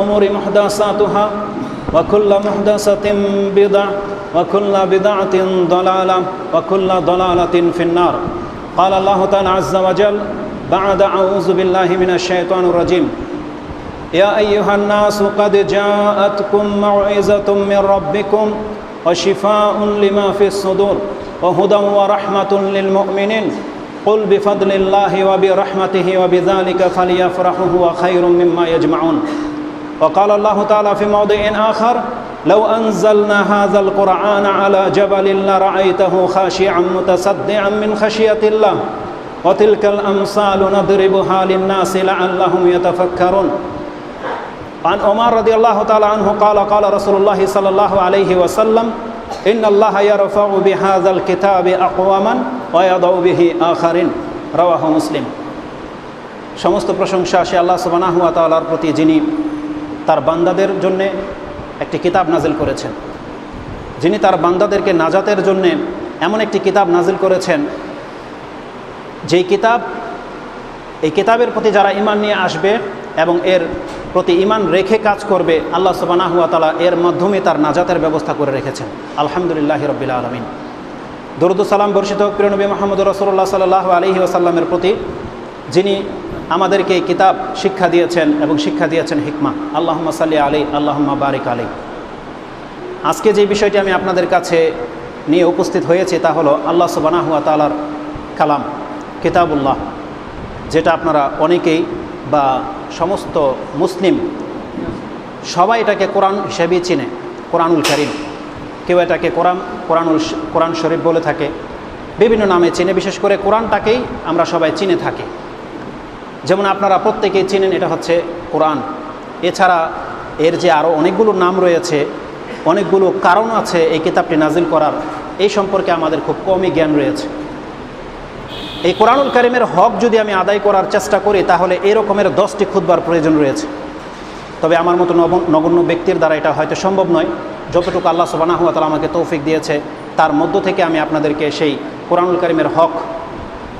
أمور محدثاتها وكل محدثة بدعة وكل بدعة ضلالة وكل ضلالة في النار. قال الله تعالى عز وجل بعد أعوذ بالله من الشيطان الرجيم يا أيها الناس قد جاءتكم موعظة من ربكم وشفاء لما في الصدور وهدى ورحمة للمؤمنين قل بفضل الله وبرحمته وبذلك فليفرحوا هو خير مما يجمعون. وقال الله تعالى في موضع آخر لو أنزلنا هذا القرآن على جبل لرأيته خاشعا متصدعا من خشية الله وتلك الأمثال نضربها للناس لعلهم يتفكرون. عن عمر رضي الله تعالى عنه قال قال رسول الله صلى الله عليه وسلم إن الله يرفع بهذا الكتاب أقواما ويضع به آخرين. رواه মুসলিম। সমস্ত প্রশংসা সে আল্লাহ সুবহানাহু ওয়া তাআলার প্রতি, যিনি তার বান্দাদের জন্য একটি কিতাব নাজিল করেছেন, যিনি তার বান্দাদেরকে নাজাতের জন্য এমন একটি কিতাব নাজিল করেছেন, যেই কিতাব, এই কিতাবের প্রতি যারা ঈমান নিয়ে আসবে এবং এর প্রতি ঈমান রেখে কাজ করবে, আল্লাহ সুবহানাহু ওয়া তাআলা এর মাধ্যমে তার নাজাতের ব্যবস্থা করে রেখেছেন। আলহামদুলিল্লাহি রাব্বিল আলামিন। দরুদ ও সালাম বর্ষিত হোক প্রিয় নবী মুহাম্মদ রাসূলুল্লাহ সাল্লাল্লাহু আলাইহি ওয়াসাল্লামের প্রতি, যিনি আমাদেরকে এই কিতাব শিক্ষা দিয়েছেন এবং শিক্ষা দিয়েছেন হিকমা। আল্লাহুম্মা সাল্লি আলাইহি আল্লাহুম্মা বারিক আলাইহি। আজকে যে বিষয়টি আমি আপনাদের কাছে নিয়ে উপস্থিত হয়েছি তা হলো আল্লাহ সুবহানাহু ওয়া তাআলার কালাম কিতাবুল্লাহ, যেটা আপনারা অনেকেই বা সমস্ত মুসলিম সবাই এটাকে কোরআন হিসেবেই চিনে, কোরআনুল কারীম। কেউ এটাকে কোরআন শরীফ বলে থাকে, বিভিন্ন নামে চিনে। বিশেষ করে কোরআনটাকেই আমরা সবাই চিনে থাকি। যেমন আপনারা প্রত্যেকেই চিনেন এটা হচ্ছে কোরআন। এছাড়া এর যে আরও অনেকগুলো নাম রয়েছে, অনেকগুলো কারণ আছে এই কিতাবটি নাজিল করার, এই সম্পর্কে আমাদের খুব কমই জ্ঞান রয়েছে। এই কোরআনুল কারীমের হক যদি আমি আদায় করার চেষ্টা করি তাহলে এরকমের 10টি খুতবার প্রয়োজন রয়েছে। তবে আমার মতো নগণ্য ব্যক্তির দ্বারা এটা হয়তো সম্ভব নয়। যতটুকু আল্লাহ সুবহানাহু ওয়া তাআলা আমাকে তৌফিক দিয়েছে তার মধ্য থেকে আমি আপনাদেরকে সেই কোরআনুল কারীমের হক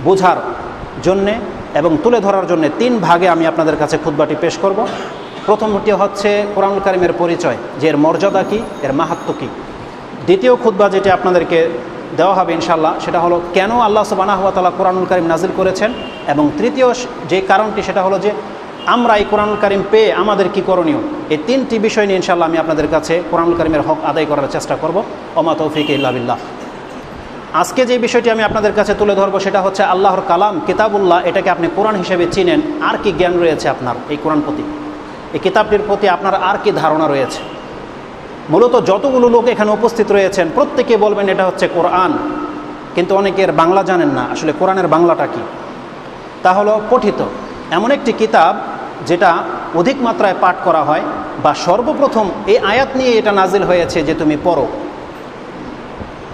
বোঝার জন্যে এবং তুলে ধরার জন্য 3 ভাগে আমি আপনাদের কাছে খুতবাটি পেশ করব। প্রথমটি হচ্ছে কোরআনুল কারীমের পরিচয়, যে এর মর্যাদা কী, এর মাহাত্ম্য কী। দ্বিতীয় খুতবা যেটি আপনাদেরকে দেওয়া হবে ইনশাআল্লাহ, সেটা হলো কেন আল্লাহ সুবহানাহু ওয়া তাআলা কোরআনুল কারীম নাজিল করেছেন। এবং তৃতীয় যে কারণটি সেটা হলো যে আমরা এই কোরআনুল কারীম পেয়ে আমাদের কী করণীয়। এই 3টি বিষয় নিয়ে ইনশাআল্লাহ আমি আপনাদের কাছে কোরআনুল কারীমের হক আদায় করার চেষ্টা করব। ওমা তৌফিক ইল্লা বিল্লাহ। আজকে যে বিষয়টি আমি আপনাদের কাছে তুলে ধরবো সেটা হচ্ছে আল্লাহর কালাম কিতাবুল্লাহ, এটাকে আপনি কোরআন হিসেবে চিনেন, আর কি জ্ঞান রয়েছে আপনার এই কোরআন প্রতি, এই কিতাবটির প্রতি আপনার আর কি ধারণা রয়েছে। মূলত যতগুলো লোক এখানে উপস্থিত রয়েছেন প্রত্যেকে বলবেন এটা হচ্ছে কোরআন, কিন্তু অনেকের বাংলা জানেন না আসলে কোরআনের বাংলাটা কি। তা হলো পঠিত এমন একটি কিতাব যেটা অধিক মাত্রায় পাঠ করা হয়, বা সর্বপ্রথম এই আয়াত নিয়ে এটা নাজিল হয়েছে যে তুমি পড়ো,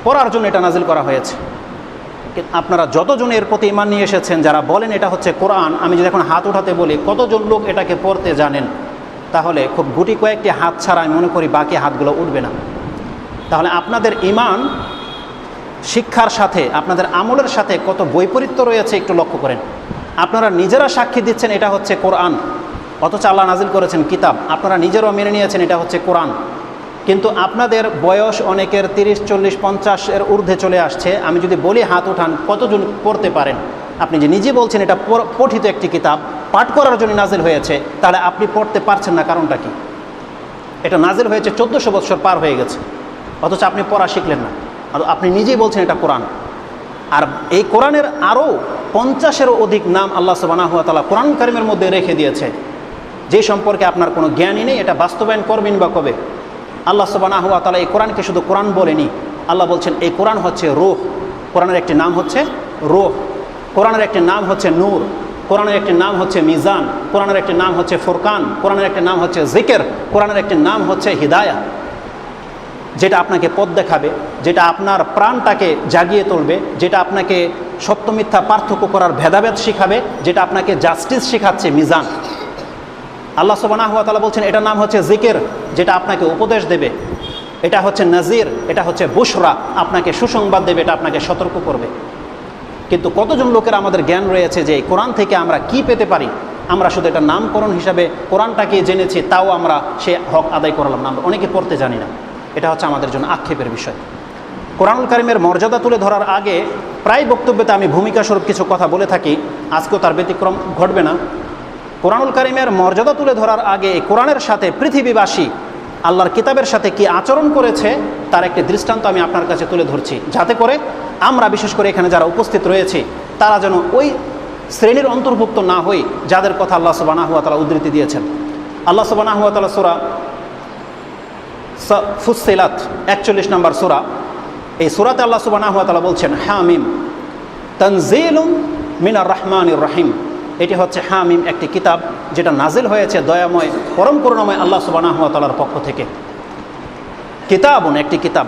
পড়ার জন্য এটা নাজিল করা হয়েছে। আপনারা যতজন এর প্রতি ঈমান নিয়ে এসেছেন, যারা বলেন এটা হচ্ছে কোরআন, আমি যদি এখন হাত উঠাতে বলি কতজন লোক এটাকে পড়তে জানেন, তাহলে খুব গুটি কয়েকটি হাত ছাড়া আমি মনে করি বাকি হাতগুলো উঠবে না। তাহলে আপনাদের ঈমান শিক্ষার সাথে আপনাদের আমলের সাথে কত বৈপরীত্য রয়েছে একটু লক্ষ্য করেন। আপনারা নিজেরা সাক্ষী দিচ্ছেন এটা হচ্ছে কোরআন, অথচ আল্লাহ নাজিল করেছেন কিতাব। আপনারা নিজেরাও মেনে নিয়েছেন এটা হচ্ছে কোরআন, কিন্তু আপনাদের বয়স অনেকের 30, 40, 50 এর ঊর্ধ্বে চলে আসছে। আমি যদি বলি হাত উঠান কতজন পড়তে পারেন, আপনি যে নিজে বলছেন এটা পঠিত একটি কিতাব, পাঠ করার জন্য নাজিল হয়েছে, তাহলে আপনি পড়তে পারছেন না, কারণটা কি? এটা নাজিল হয়েছে 1400 বছর পার হয়ে গেছে, অথচ আপনি পড়া শিখলেন না। আর আপনি নিজেই বলছেন এটা কোরআন। আর এই কোরআনের আরও 50-এরও অধিক নাম আল্লাহ সুবহানাহু ওয়া তাআলা কোরআন কারীমের মধ্যে রেখে দিয়েছে, যে সম্পর্কে আপনার কোনো জ্ঞানই নেই। এটা বাস্তবায়ন করবেন বা কবে? আল্লাহ সুবহানাহু ওয়া তাআলা এই কোরআনকে শুধু কোরআন বলেনি, আল্লাহ বলছেন এই কোরআন হচ্ছে রূহ। কোরআনের একটি নাম হচ্ছে রূহ, কোরআনের একটি নাম হচ্ছে নূর, কোরআনের একটি নাম হচ্ছে মিজান, কোরআনের একটি নাম হচ্ছে ফুরকান, কোরআনের একটি নাম হচ্ছে জিকির, কোরআনের একটি নাম হচ্ছে হিদায়া, যেটা আপনাকে পথ দেখাবে, যেটা আপনার প্রাণটাকে জাগিয়ে তুলবে, যেটা আপনাকে সত্য মিথ্যা পার্থক্য করার ভেদাভেদ শিখাবে, যেটা আপনাকে জাস্টিস শিখাচ্ছে, মিজান। আল্লাহ সুবহানাহু ওয়া তাআলা বলছেন এটার নাম হচ্ছে জিকির, যেটা আপনাকে উপদেশ দেবে। এটা হচ্ছে নাজির, এটা হচ্ছে বুশরা, আপনাকে সুসংবাদ দেবে, এটা আপনাকে সতর্ক করবে। কিন্তু কতজন লোকের আমাদের জ্ঞান রয়েছে যে কোরআন থেকে আমরা কি পেতে পারি, আমরা শুধু এটা নামকরণ হিসাবে কোরআনটাকে জেনেছি, তাও আমরা সে হক আদায় করলাম না, আমরা অনেকে পড়তে জানি না। এটা হচ্ছে আমাদের জন্য আক্ষেপের বিষয়। কোরআনুল কারিমের মর্যাদা তুলে ধরার আগে প্রায় বক্তব্যতে আমি ভূমিকা স্বরূপ কিছু কথা বলে থাকি, আজকেও তার ব্যতিক্রম ঘটবে না। কোরআনুল কারিমের মর্যাদা তুলে ধরার আগে কোরআনের সাথে পৃথিবীবাসী আল্লাহর কিতাবের সাথে কি আচরণ করেছে তার একটি দৃষ্টান্ত আমি আপনার কাছে তুলে ধরছি, যাতে করে আমরা, বিশেষ করে এখানে যারা উপস্থিত রয়েছে, তারা যেন ওই শ্রেণীর অন্তর্ভুক্ত না হই যাদের কথা আল্লাহ সুবহানাহু ওয়া তাআলা উদ্ধৃতি দিয়েছেন। আল্লাহ সুবহানাহু ওয়া তাআলা সূরা ফুসসিলাত 41 নম্বর সূরা, এই সূরাতে আল্লাহ সুবহানাহু ওয়া তাআলা বলছেন হামিম তানজিলুম মিনার রহমানির রহিম। এটি হচ্ছে হামিম, একটি কিতাব যেটা নাজিল হয়েছে দয়াময় পরম করুণাময় আল্লাহ সুবহানাহু ওয়া তাআলার পক্ষ থেকে। কিতাবুন, একটি কিতাব,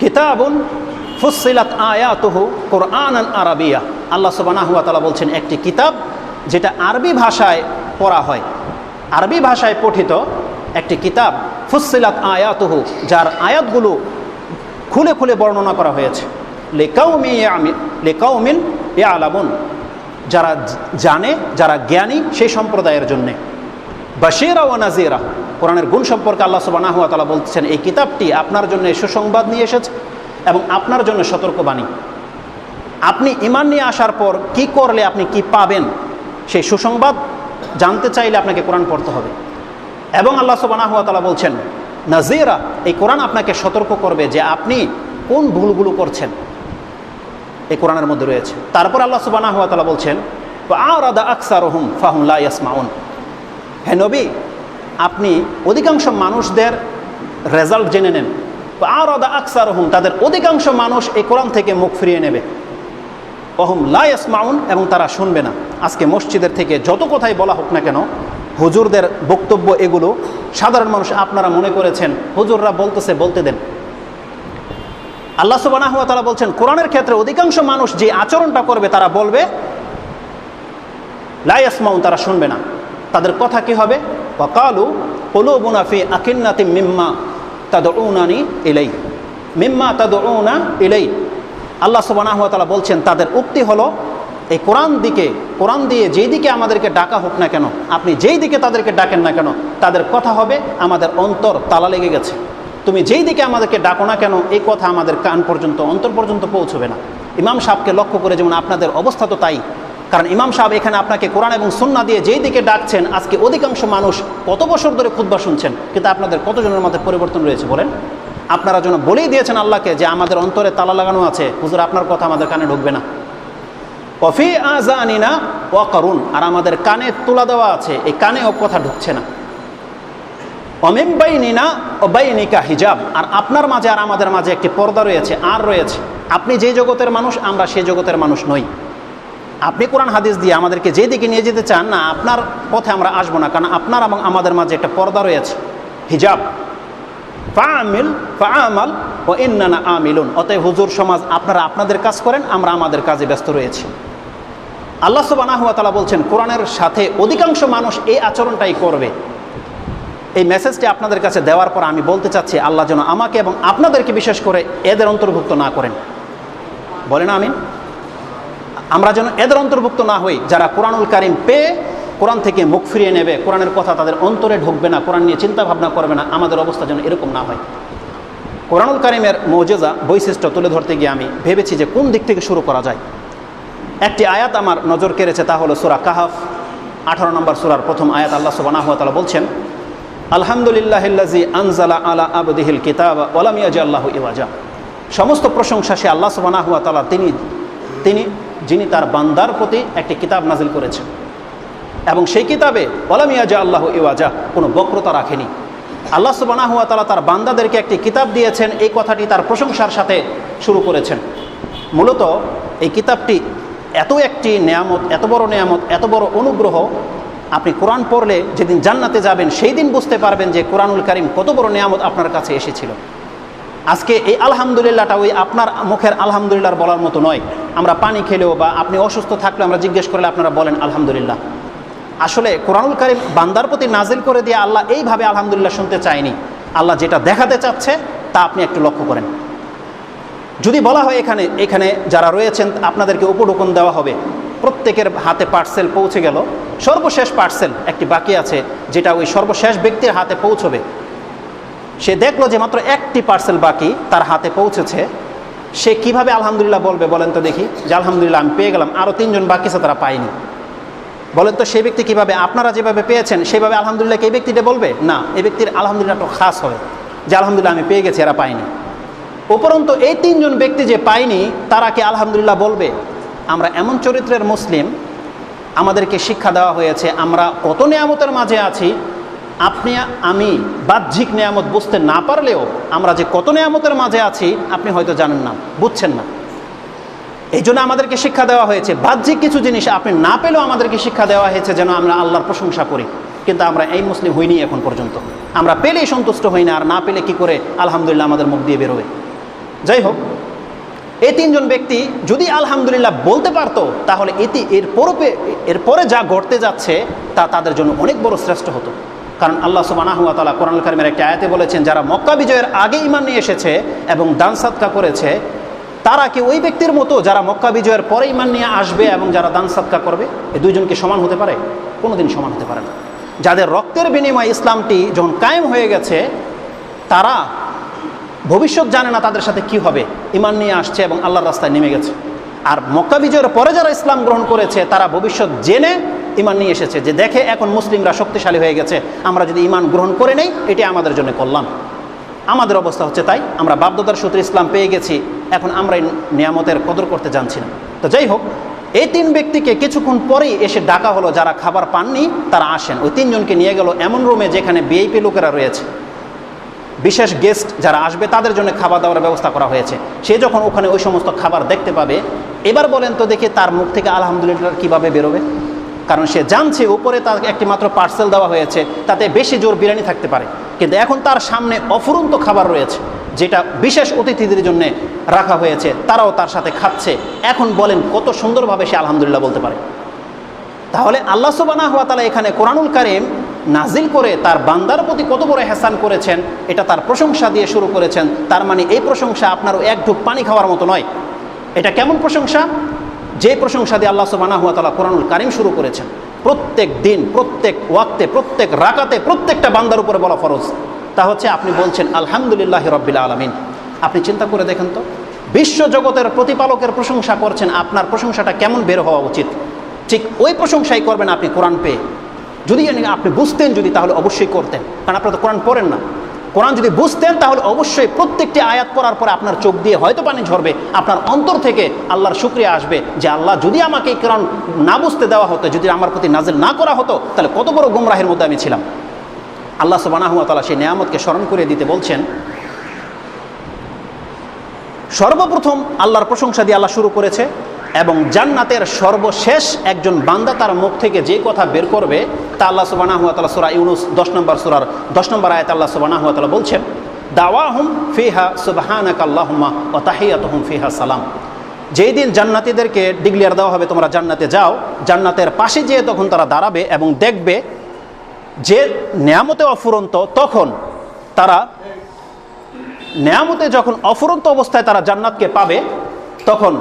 কিতাবুন ফুসসিলাত আয়াতুহু কুরআনান আরাবিয়া। আল্লাহ সুবহানাহু ওয়া তাআলা বলছেন একটি কিতাব যেটা আরবি ভাষায় পড়া হয়, আরবি ভাষায় পঠিত একটি কিতাব। ফুসসিলাত আয়াতুহু, যার আয়াতগুলো খুলে খুলে বর্ণনা করা হয়েছে। লিকাউমিন ইয়ালামুন, যারা জানে, যারা জ্ঞানী, সেই সম্প্রদায়ের জন্যে। বাশীরা ওয়া নাযীরা, কোরআনের গুণ সম্পর্কে আল্লাহ সুবহানাহু ওয়া তাআলা বলছেন এই কিতাবটি আপনার জন্য সুসংবাদ নিয়ে এসেছে এবং আপনার জন্য সতর্কবাণী। আপনি ঈমান নিয়ে আসার পর কি করলে আপনি কি পাবেন, সেই সুসংবাদ জানতে চাইলে আপনাকে কোরআন পড়তে হবে। এবং আল্লাহ সুবহানাহু ওয়া তাআলা বলছেন নাযীরা, এই কোরআন আপনাকে সতর্ক করবে যে আপনি কোন ভুলগুলো করছেন, এই কোরআনের মধ্যে রয়েছে। তারপর আল্লাহ সুবহানাহু ওয়া তাআলা বলছেন আরাদা আকসারুহুম ফাহুম লা ইয়াসমাউন। হে নবী, আপনি অধিকাংশ মানুষদের রেজাল্ট জেনে নেন। আরাদা আকসারুহুম, তাদের অধিকাংশ মানুষ এই কোরআন থেকে মুখ ফিরিয়ে নেবে। ফাহুম লা ইয়াসমাউন, এবং তারা শুনবে না। আজকে মসজিদের থেকে যত কথাই বলা হোক না কেন, হুজুরদের বক্তব্য এগুলো, সাধারণ মানুষ আপনারা মনে করেছেন হুজুররা বলতেছে, বলতে দেন। আল্লাহ সুবহানাহু ওয়া তাআলা বলছেন কোরআনের ক্ষেত্রে অধিকাংশ মানুষ যে আচরণটা করবে, তারা বলবে লা ইয়াসমাউন, তারা শুনবে না। তাদের কথা কি হবে? ওয়াকালু কুলুবুনা ফি আকিন্নাতিম মিম্মা তাদউনানি ইলাই, মিম্মা তাদউনা ইলাই। আল্লাহ সুবহানাহু ওয়া তাআলা বলছেন তাদের উক্তি হলো এই কোরআন দিয়ে যেই দিকে আমাদেরকে ডাকা হোক না কেন, আপনি যেই দিকে তাদেরকে ডাকেন না কেন, তাদের কথা হবে আমাদের অন্তর তালা লেগে গেছে। তুমি যেই দিকে আমাদেরকে ডাকো না কেন, এই কথা আমাদের কান পর্যন্ত, অন্তর পর্যন্ত পৌঁছবে না। ইমাম সাহেবকে লক্ষ্য করে যেমন আপনাদের অবস্থা তো তাই, কারণ ইমাম সাহেব এখানে আপনাকে কোরআন এবং সুন্নাহ দিয়ে যেই দিকে ডাকছেন, আজকে অধিকাংশ মানুষ কত বছর ধরে খুতবা শুনছেন, কিন্তু আপনাদের কতজনের মধ্যে পরিবর্তন রয়েছে বলেন? আপনারা যেন বলেই দিয়েছেন আল্লাহকে যে আমাদের অন্তরে তালা লাগানো আছে, হুজুর আপনার কথা আমাদের কানে ঢুকবে না। ওয়াফি আযানিনা ওয়াকরুন, আর আমাদের কানে তুলা দেওয়া আছে, এই কানেও কথা ঢুকছে না। ওমিন বাইনিনা ওয়া বাইনিকা হিজাব, আর আপনার মাঝে আর আমাদের মাঝে একটি পর্দা রয়েছে, আর রয়েছে। আপনি যে জগতের মানুষ, আমরা সেই জগতের মানুষ নই। আপনি কোরআন হাদিস দিয়ে আমাদেরকে যে দিকে নিয়ে যেতে চান না, আপনার পথে আমরা আসবো না, কারণ আপনার এবং আমাদের মাঝে একটা পর্দা রয়েছে, হিজাব। ফাআমাল ওয়া ইন্নানা আমিলুন, অতএব হুজুর সমাজ আপনারা আপনাদের কাজ করেন, আমরা আমাদের কাজে ব্যস্ত রয়েছি। আল্লাহ সুবহানাহু ওয়া তাআলা বলছেন কোরআনের সাথে অধিকাংশ মানুষ এই আচরণটাই করবে। এই মেসেজটি আপনাদের কাছে দেওয়ার পর আমি বলতে চাচ্ছি আল্লাহ যেন আমাকে এবং আপনাদেরকে বিশেষ করে এদের অন্তর্ভুক্ত না করেন। বলেন আমিন। আমরা যেন এদের অন্তর্ভুক্ত না হই যারা কোরআনুল কারীম পেয়ে কোরআন থেকে মুখ ফিরিয়ে নেবে, কোরআনের কথা তাদের অন্তরে ঢুকবে না, কোরআন নিয়ে চিন্তা ভাবনা করবে না। আমাদের অবস্থা যেন এরকম না হয়। কোরআনুল কারীমের মুজিজা, বৈশিষ্ট্য তুলে ধরতে গিয়ে আমি ভেবেছি যে কোন দিক থেকে শুরু করা যায়। একটি আয়াত আমার নজর কেড়েছে, তা হলো সূরা কাহফ 18 নম্বর সূরার প্রথম আয়াত। আল্লাহ সুবহানাহু ওয়া তাআলা বলছেন আলহামদুলিল্লাহিল্লাযী আনজালা আলা আবদিহিল কিতাবা ওয়া লাম ইয়াজআল লাহু ইওয়াজা। সমস্ত প্রশংসা সে আল্লাহ সুবহানাহু ওয়া তাআলা, তিনি যিনি তার বান্দার প্রতি একটি কিতাব নাজিল করেছেন এবং সেই কিতাবে ওয়া লাম ইয়াজআল লাহু ইওয়াজা, কোনো বক্রতা রাখেনি। আল্লাহ সুবহানাহু ওয়া তাআলা তার বান্দাদেরকে একটি কিতাব দিয়েছেন, এই কথাটি তার প্রশংসার সাথে শুরু করেছেন। মূলত এই কিতাবটি এত একটি নেয়ামত, এত বড় নেয়ামত, এত বড় অনুগ্রহ। আপনি কোরআন পড়লে যেদিন জান্নাতে যাবেন সেই দিন বুঝতে পারবেন যে কোরআনুল কারীম কত বড় নেয়ামত আপনার কাছে এসেছিল। আজকে এই আলহামদুলিল্লাহটা ওই আপনার মুখের আলহামদুলিল্লাহ বলার মতো নয়। আমরা পানি খেলেও বা আপনি অসুস্থ থাকলে আমরা জিজ্ঞেস করলে আপনারা বলেন আলহামদুলিল্লাহ। আসলে কোরআনুল কারীম বান্দার প্রতি নাজিল করে দিয়ে আল্লাহ এইভাবে আলহামদুলিল্লাহ শুনতে চায়নি। আল্লাহ যেটা দেখাতে চাচ্ছে তা আপনি একটু লক্ষ্য করেন। যদি বলা হয় এখানে যারা রয়েছেন আপনাদেরকে উপঢৌকন দেওয়া হবে, প্রত্যেকের হাতে পার্সেল পৌঁছে গেল, সর্বশেষ পার্সেল একটি বাকি আছে যেটা ওই সর্বশেষ ব্যক্তির হাতে পৌঁছবে। সে দেখলো যে মাত্র একটি পার্সেল বাকি তার হাতে পৌঁছেছে। সে কিভাবে আলহামদুলিল্লাহ বলবে বলেন তো দেখি, যে আলহামদুলিল্লাহ আমি পেয়ে গেলাম, আরও 3 জন বাকি আছে তারা পায়নি। বলেন তো সেই ব্যক্তি কিভাবে, আপনারা যেভাবে পেয়েছেন সেইভাবে আলহামদুলিল্লাহ এই ব্যক্তিটা বলবে? না, এই ব্যক্তির আলহামদুলিল্লাহ একটু খাস হবে যে আলহামদুলিল্লাহ আমি পেয়ে গেছি, এরা পায়নি। উপরন্তু এই 3 জন ব্যক্তি যে পায়নি তারা কি আলহামদুলিল্লাহ বলবে? আমরা এমন চরিত্রের মুসলিম, আমাদেরকে শিক্ষা দেওয়া হয়েছে আমরা কত নিয়ামতের মাঝে আছি। আপনি আমি বাহ্যিক নিয়ামত বুঝতে না পারলেও আমরা যে কত নিয়ামতের মাঝে আছি আপনি হয়তো জানেন না, বুঝছেন না। এই জন্য আমাদেরকে শিক্ষা দেওয়া হয়েছে বাহ্যিক কিছু জিনিস আপনি না পেলেও আমাদেরকে শিক্ষা দেওয়া হয়েছে যেন আমরা আল্লাহর প্রশংসা করি। কিন্তু আমরা এই মুসলিম হইনি এখন পর্যন্ত। আমরা পেলেই সন্তুষ্ট হই না, আর না পেলে কি করে আলহামদুলিল্লাহ আমাদের মুখ দিয়ে বেরোবে। যাই হোক, এই 3 জন ব্যক্তি যদি আলহামদুলিল্লাহ বলতে পারতো তাহলে এরপরে যা ঘটতে যাচ্ছে তা তাদের জন্য অনেক বড় শ্রেষ্ঠ হতো। কারণ আল্লাহ সুবহানাহু ওয়া তাআলা কোরআনুল কারীমের একটা আয়াতে বলেছেন, যারা মক্কা বিজয়ের আগে ঈমান নিয়ে এসেছে এবং দান সাদকা করেছে তারা কি ওই ব্যক্তির মতো যারা মক্কা বিজয়ের পরে ঈমান নিয়ে আসবে এবং যারা দান সাদকা করবে? এই 2 জন কি সমান হতে পারে? কোনোদিন সমান হতে পারে না। যাদের রক্তের বিনিময়ে ইসলামটি যখন কায়েম হয়ে গেছে তারা ভবিষ্যৎ জানে না তাদের সাথে কি হবে, ঈমান নিয়ে আসছে এবং আল্লাহর রাস্তায় নেমে গেছে। আর মক্কা বিজয়ের পরে যারা ইসলাম গ্রহণ করেছে তারা ভবিষ্যৎ জেনে ঈমান নিয়ে এসেছে, যে দেখে এখন মুসলিমরা শক্তিশালী হয়ে গেছে, আমরা যদি ঈমান গ্রহণ করে নেই এটি আমাদের জন্য কল্যাণ। আমাদের অবস্থা হচ্ছে তাই, আমরা বাপদাদার সূত্রে ইসলাম পেয়ে গেছি, এখন আমরা এই নিয়ামতের কদর করতে জানছি না। তো যাই হোক, এই 3 ব্যক্তিকে কিছুক্ষণ পরেই এসে ডাকা হলো, যারা খাবার পাননি তারা আসেন। ওই 3 জনকে নিয়ে গেল এমন রুমে যেখানে ভিআইপি লোকেরা রয়েছে, বিশেষ গেস্ট যারা আসবে তাদের জন্য খাবার দাবার ব্যবস্থা করা হয়েছে। সে যখন ওখানে ওই সমস্ত খাবার দেখতে পাবে, এবার বলেন তো দেখি তার মুখ থেকে আলহামদুলিল্লাহ কিভাবে বেরোবে? কারণ সে জানছে উপরে তার একটি মাত্র পার্সেল দেওয়া হয়েছে, তাতে বেশি জোর বিরিয়ানি থাকতে পারে, কিন্তু এখন তার সামনে অফুরন্ত খাবার রয়েছে যেটা বিশেষ অতিথিদের জন্য রাখা হয়েছে, তারাও তার সাথে খাচ্ছে। এখন বলেন কত সুন্দরভাবে সে আলহামদুলিল্লাহ বলতে পারে। তাহলে আল্লাহ সুবহানাহু ওয়া তাআলা এখানে কোরআনুল কারীম নাজিল করে তার বান্দার প্রতি কত বড় ইহসান করেছেন, এটা তার প্রশংসা দিয়ে শুরু করেছেন। তার মানে এই প্রশংসা আপনারও এক ঢুক পানি খাওয়ার মতো নয়। এটা কেমন প্রশংসা? যে প্রশংসা দিয়ে আল্লাহ সুবহানাহু ওয়া তাআলা কোরআনুল কারীম শুরু করেছেন। প্রত্যেক দিন, প্রত্যেক ওয়াক্তে, প্রত্যেক রাকাতে প্রত্যেকটা বান্দার উপরে বলা ফরজ। তা হচ্ছে আপনি বলছেন আলহামদুলিল্লাহি রাব্বিল আলামিন। আপনি চিন্তা করে দেখেন তো, বিশ্ব জগতের প্রতিপালকের প্রশংসা করছেন, আপনার প্রশংসাটা কেমন বের হওয়া উচিত? ঠিক ওই প্রশংসাই করবেন আপনি কোরআন পেয়ে। যদি আপনি বুঝতেন যদি, তাহলে অবশ্যই করতেন, কারণ আপনারা তো কোরআন পড়েন না। কোরআন যদি বুঝতেন তাহলে অবশ্যই প্রত্যেকটি আয়াত পড়ার পরে আপনার চোখ দিয়ে হয়তো পানি ঝরবে, আপনার অন্তর থেকে আল্লাহর শুকরিয়া আসবে যে আল্লাহ যদি আমাকে এই কোরআন না বুঝতে দেওয়া হতো, যদি আমার প্রতি নাজিল না করা হতো, তাহলে কত বড় গুমরাহের মধ্যে আমি ছিলাম। আল্লাহ সুবহানাহু ওয়া তাআলা সেই নিয়ামতকে স্মরণ করে দিতে বলছেন। সর্বপ্রথম আল্লাহর প্রশংসা দিয়ে আল্লাহ শুরু করেছে, এবং জান্নাতের সর্বশেষ একজন বান্দা তার মুখ থেকে যে কথা বের করবে তা আল্লাহ সুবহানাহু ওয়া তাআলা সূরা ইউনূস 10 নম্বর সূরার 10 নম্বর আয়াতে আল্লাহ সুবহানাহু ওয়া তাআলা বলছেন, দাওয়াহুম ফিহা সুবহানাকা আল্লাহুম্মা ওয়া তাহিয়াতুহুম ফিহা সালাম। যেই দিন জান্নাতীদেরকে ডিক্লেয়ার দেওয়া হবে তোমরা জান্নাতে যাও, জান্নাতের পাশে যেয়ে তখন তারা দাঁড়াবে এবং দেখবে যে নেয়ামতে অফুরন্ত, তখন তারা নেয়ামতে যখন অফুরন্ত অবস্থায় তারা জান্নাতকে পাবে, তখন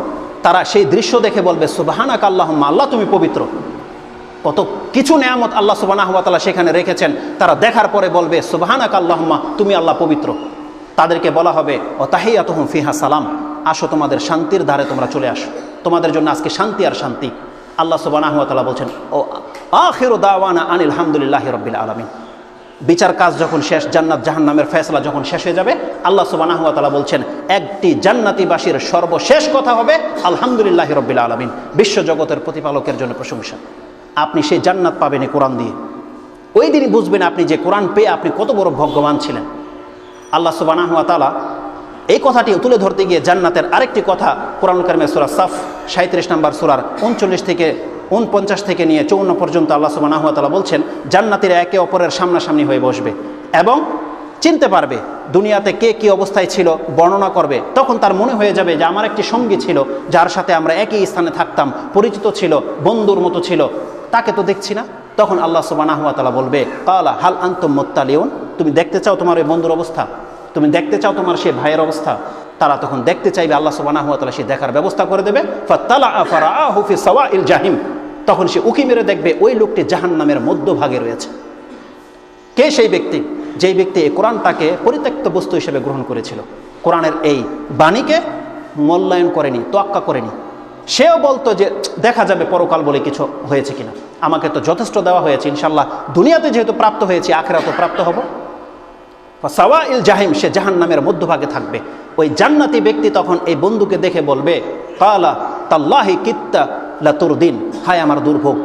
তারা সেই দৃশ্য দেখে বলবে সুবহানাকা আল্লাহুম্মা, আল্লাহ তুমি পবিত্র। কত কিছু নেয়ামত আল্লাহ সুবহানাহু ওয়া তাআলা সেখানে রেখেছেন, তারা দেখার পরে বলবে সুবহানাকা আল্লাহুম্মা, তুমি আল্লাহ পবিত্র। তাদেরকে বলা হবে ও তাহিয়াতুহুম ফিহা সালাম, আসো তোমাদের শান্তির ধারে তোমরা চলে আসো, তোমাদের জন্য আজকে শান্তি আর শান্তি। আল্লাহ সুবহানাহু ওয়া তাআলা বলছেন ও আখিরু দাওয়ানা আনিল হামদুলিল্লাহি রাব্বিল আলামিন। বিচার কাজ যখন শেষ, জান্নাত জাহান্নামের ফয়সালা যখন শেষ হয়ে যাবে, আল্লাহ সুবহানাহু ওয়া তাআলা বলছেন একটি জান্নাতীবাসীর সর্বশেষ কথা হবে আলহামদুলিল্লাহি রাব্বিল আলামিন, বিশ্ব জগতের প্রতিপালকের জন্য প্রশংসা। আপনি সেই জান্নাত পাবেন এই কোরআন দিয়ে। ওই দিনই বুঝবেন আপনি যে কোরআন পেয়ে আপনি কত বড় ভাগ্যবান ছিলেন। আল্লাহ সুবহানাহু ওয়া তাআলা এই কথাটি তুলে ধরতে গিয়ে জান্নাতের আরেকটি কথা কোরআনুল কারীমের সূরা সাফ 37 নম্বর সূরার 39 থেকে 49 থেকে নিয়ে 54 পর্যন্ত আল্লাহ সুবহানাহু ওয়া তাআলা বলছেন, জান্নাতীরা একে অপরের সামনাসামনি হয়ে বসবে এবং চিনতে পারবে দুনিয়াতে কে কী অবস্থায় ছিল, বর্ণনা করবে। তখন তার মনে হয়ে যাবে যে আমার একটি সঙ্গী ছিল, যার সাথে আমরা একই স্থানে থাকতাম, পরিচিত ছিল, বন্ধুর মতো ছিল, তাকে তো দেখছি না। তখন আল্লাহ সুবহানাহু ওয়া তাআলা বলবে ক্বালা হাল আনতুম মুত্তালিউন, তুমি দেখতে চাও তোমার ওই বন্ধুর অবস্থা, তুমি দেখতে চাও তোমার সেই ভাইয়ের অবস্থা, তারা তখন দেখতে চাইবে, আল্লাহ সুবহানাহু ওয়া তাআলা সে দেখার ব্যবস্থা করে দেবে। ফাতালাআ ফারাআহু ফি সাওয়াইল জাহিম, তখন সে উকি মেরে দেখবে ওই লোকটি জাহান্নামের মধ্যভাগে রয়েছে। কে সেই ব্যক্তি? যেই ব্যক্তি এই কোরআনটাকে পরিত্যক্ত বস্তু হিসেবে গ্রহণ করেছিল, কোরআনের এই বাণীকে মূল্যায়ন করেনি, তোয়াক্কা করেনি। সেও বলতো যে দেখা যাবে পরকাল বলে কিছু হয়েছে কিনা, আমাকে তো যথেষ্ট দেওয়া হয়েছে, ইনশাল্লাহ দুনিয়াতে যেহেতু প্রাপ্ত হয়েছি আখিরাতেও প্রাপ্ত হব। সাওয়াইল জাহিম, সে জাহান্নামের মধ্যভাগে থাকবে। ওই জান্নাতি ব্যক্তি তখন এই বন্ধুকে দেখে বলবে, কালা তাল্লাহি কিত্তা লাতুরদিন, হায় আমার দুর্ভোগ,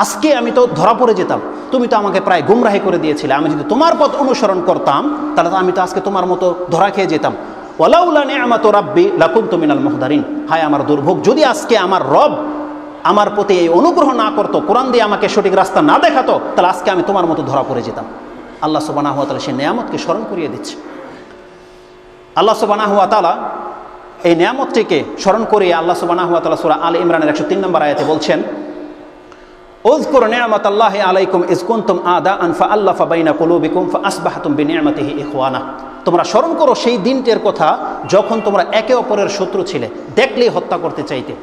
আজকে আমি তো ধরা পড়ে যেতাম, তুমি তো আমাকে প্রায় গুমরাহি করে দিয়েছিলে, আমি যদি তোমার পথ অনুসরণ করতাম তাহলে তো আমি তো আজকে তোমার মতো ধরা খেয়ে যেতাম। ওয়ালাউলা নি'মাতু রাব্বি লাকুনতু মিনাল মুহদারিন, হায় আমার দুর্ভোগ, যদি আজকে আমার রব আমার প্রতি এই অনুগ্রহ না করতো, কোরআন দিয়ে আমাকে সঠিক রাস্তা না দেখাতো, তাহলে আজকে আমি তোমার মতো ধরা পড়ে যেতাম। আল্লাহ সুবহানাহু ওয়া তাআলা সেই নিয়ামতকে স্মরণ করিয়ে দিচ্ছে। আল্লাহ সুবহানাহু ওয়া তাআলা এই নিয়ামতটিকে স্মরণ করিয়ে আল্লাহ সুবহানাহু ওয়া তাআলা সূরা আল ইমরানের 103 নম্বর আয়াতে বলছেন, উযকুর নি'মাতাল্লাহি আলাইকুম ইয কুনতুম আদাআন ফাআল্লাফা বাইনা কুলুবিকুম ফাআসবাহতুম বিনি'মাতিহি ইখওয়ানা। তোমরা স্মরণ করো সেই দিনটির কথা যখন তোমরা একে অপরের শত্রু ছিলে, দেখলেই হত্যা করতে চাইতে।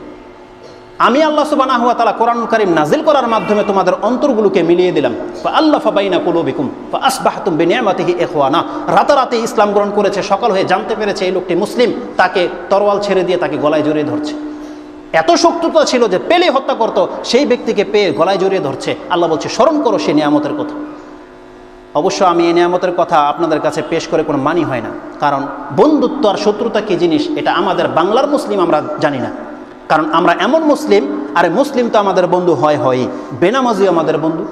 আমি আল্লাহ সুবহানাহু ওয়া তাআলা কোরআনুল কারীম নাজিল করার মাধ্যমে তোমাদের অন্তরগুলোকে মিলিয়ে দিলাম। ফাআল্লাফা বাইনা কুলুবিকুম ফাআসবাহতুম বিনি'মাতিহি ইখওয়ানা। রাতারাতি ইসলাম গ্রহণ করেছে, সকাল হয়ে জানতে পেরেছে এই লোকটি মুসলিম, তাকে তরোয়াল ছেড়ে দিয়ে তাকে গলায় জড়িয়ে ধরছে। এত শত্রুতা ছিল যে পেলে হত্যা করত, সেই ব্যক্তিকে পেয়ে গলায় জড়িয়ে ধরছে। আল্লাহ বলছে স্মরণ করো সেই নিয়ামতের কথা। অবশ্য আমি এই নিয়ামতের কথা আপনাদের কাছে পেশ করে কোনো মানি হয় না, কারণ বন্ধুত্ব আর শত্রুতা কী জিনিস এটা আমাদের বাংলার মুসলিম আমরা জানি না। কারণ আমরা এমন মুসলিম, আরে মুসলিম তো আমাদের বন্ধু হয়ই, বেনামাজিও আমাদের বন্ধু,